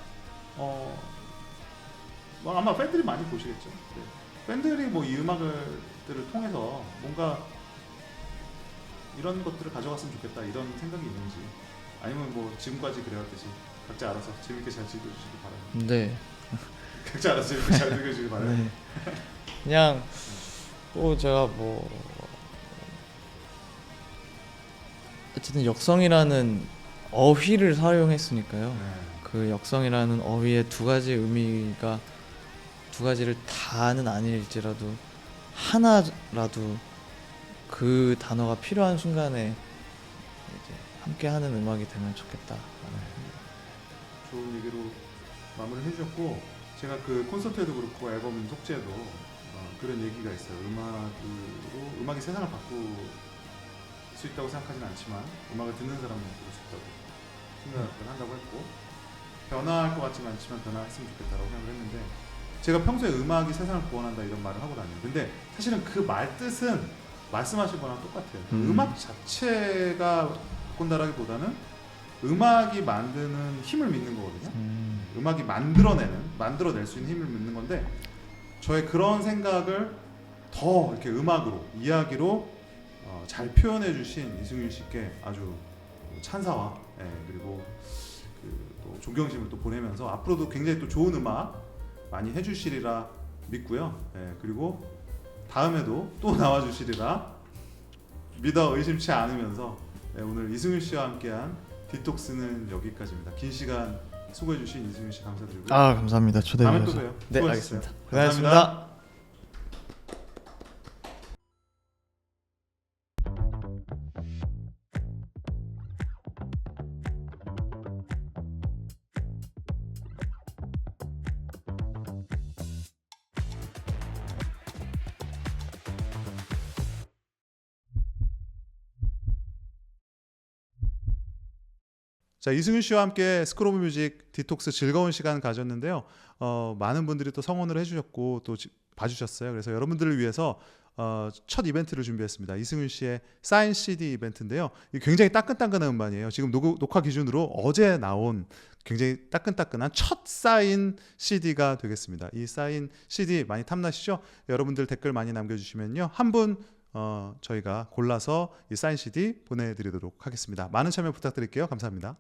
아마 팬들이 많이 보시겠죠. 네. 팬들이 뭐 이 음악들을 통해서 뭔가 이런 것들을 가져갔으면 좋겠다 이런 생각이 있는지 아니면 뭐 지금까지 그래왔듯이 각자 알아서 재밌게 잘 즐겨주시기 바랍니다. 네. 각자 알아서 재밌게 잘 즐겨주시기 바랍니다. 네. 그냥 또 제가 어쨌든 역성이라는 어휘를 사용했으니까요. 네. 그 역성이라는 어휘의 두 가지 의미가 두 가지를 다는 아닐지라도 하나라도 그 단어가 필요한 순간에 이제 함께하는 음악이 되면 좋겠다. 좋은 얘기로 마무리를 해주셨고 제가 그 콘서트에도 그렇고 앨범 속지에도 그런 얘기가 있어요. 음악이 세상을 바꿀 수 있다고 생각하지는 않지만 음악을 듣는 사람은 바꿀 수 있다고 생각을 한다고 했고 변화할 것 같지는 않지만 변화했으면 좋겠다라고 생각을 했는데 제가 평소에 음악이 세상을 구원한다 이런 말을 하고 다녀요. 근데 사실은 그 말 뜻은 말씀하신 거랑 똑같아요. 음악 자체가 바꾼다라기보다는 음악이 만드는 힘을 믿는 거거든요. 음악이 만들어낼 수 있는 힘을 믿는 건데 저의 그런 생각을 더 이렇게 음악으로 이야기로 잘 표현해 주신 이승윤 씨께 아주 찬사와 그리고 또 존경심을 또 보내면서 앞으로도 굉장히 또 좋은 음악 많이 해주시리라 믿고요. 그리고 다음에도 또 나와주시리라 믿어 의심치 않으면서 오늘 이승윤 씨와 함께한 디톡스는 여기까지입니다. 긴 시간 수고해주신 이승윤 씨 감사드리고요. 아 감사합니다. 초대해 다음에 또 주셔서. 봬요. 네 수고하셨어요. 알겠습니다. 고생하셨습니다. 자, 이승윤 씨와 함께 스크로브 뮤직 디톡스 즐거운 시간 가졌는데요. 많은 분들이 또 성원을 해주셨고 또 봐주셨어요. 그래서 여러분들을 위해서 첫 이벤트를 준비했습니다. 이승윤 씨의 사인 CD 이벤트인데요. 이게 굉장히 따끈따끈한 음반이에요. 지금 녹화 기준으로 어제 나온 굉장히 따끈따끈한 첫 사인 CD가 되겠습니다. 이 사인 CD 많이 탐나시죠? 여러분들 댓글 많이 남겨주시면요. 한 분 저희가 골라서 이 사인 CD 보내드리도록 하겠습니다. 많은 참여 부탁드릴게요. 감사합니다.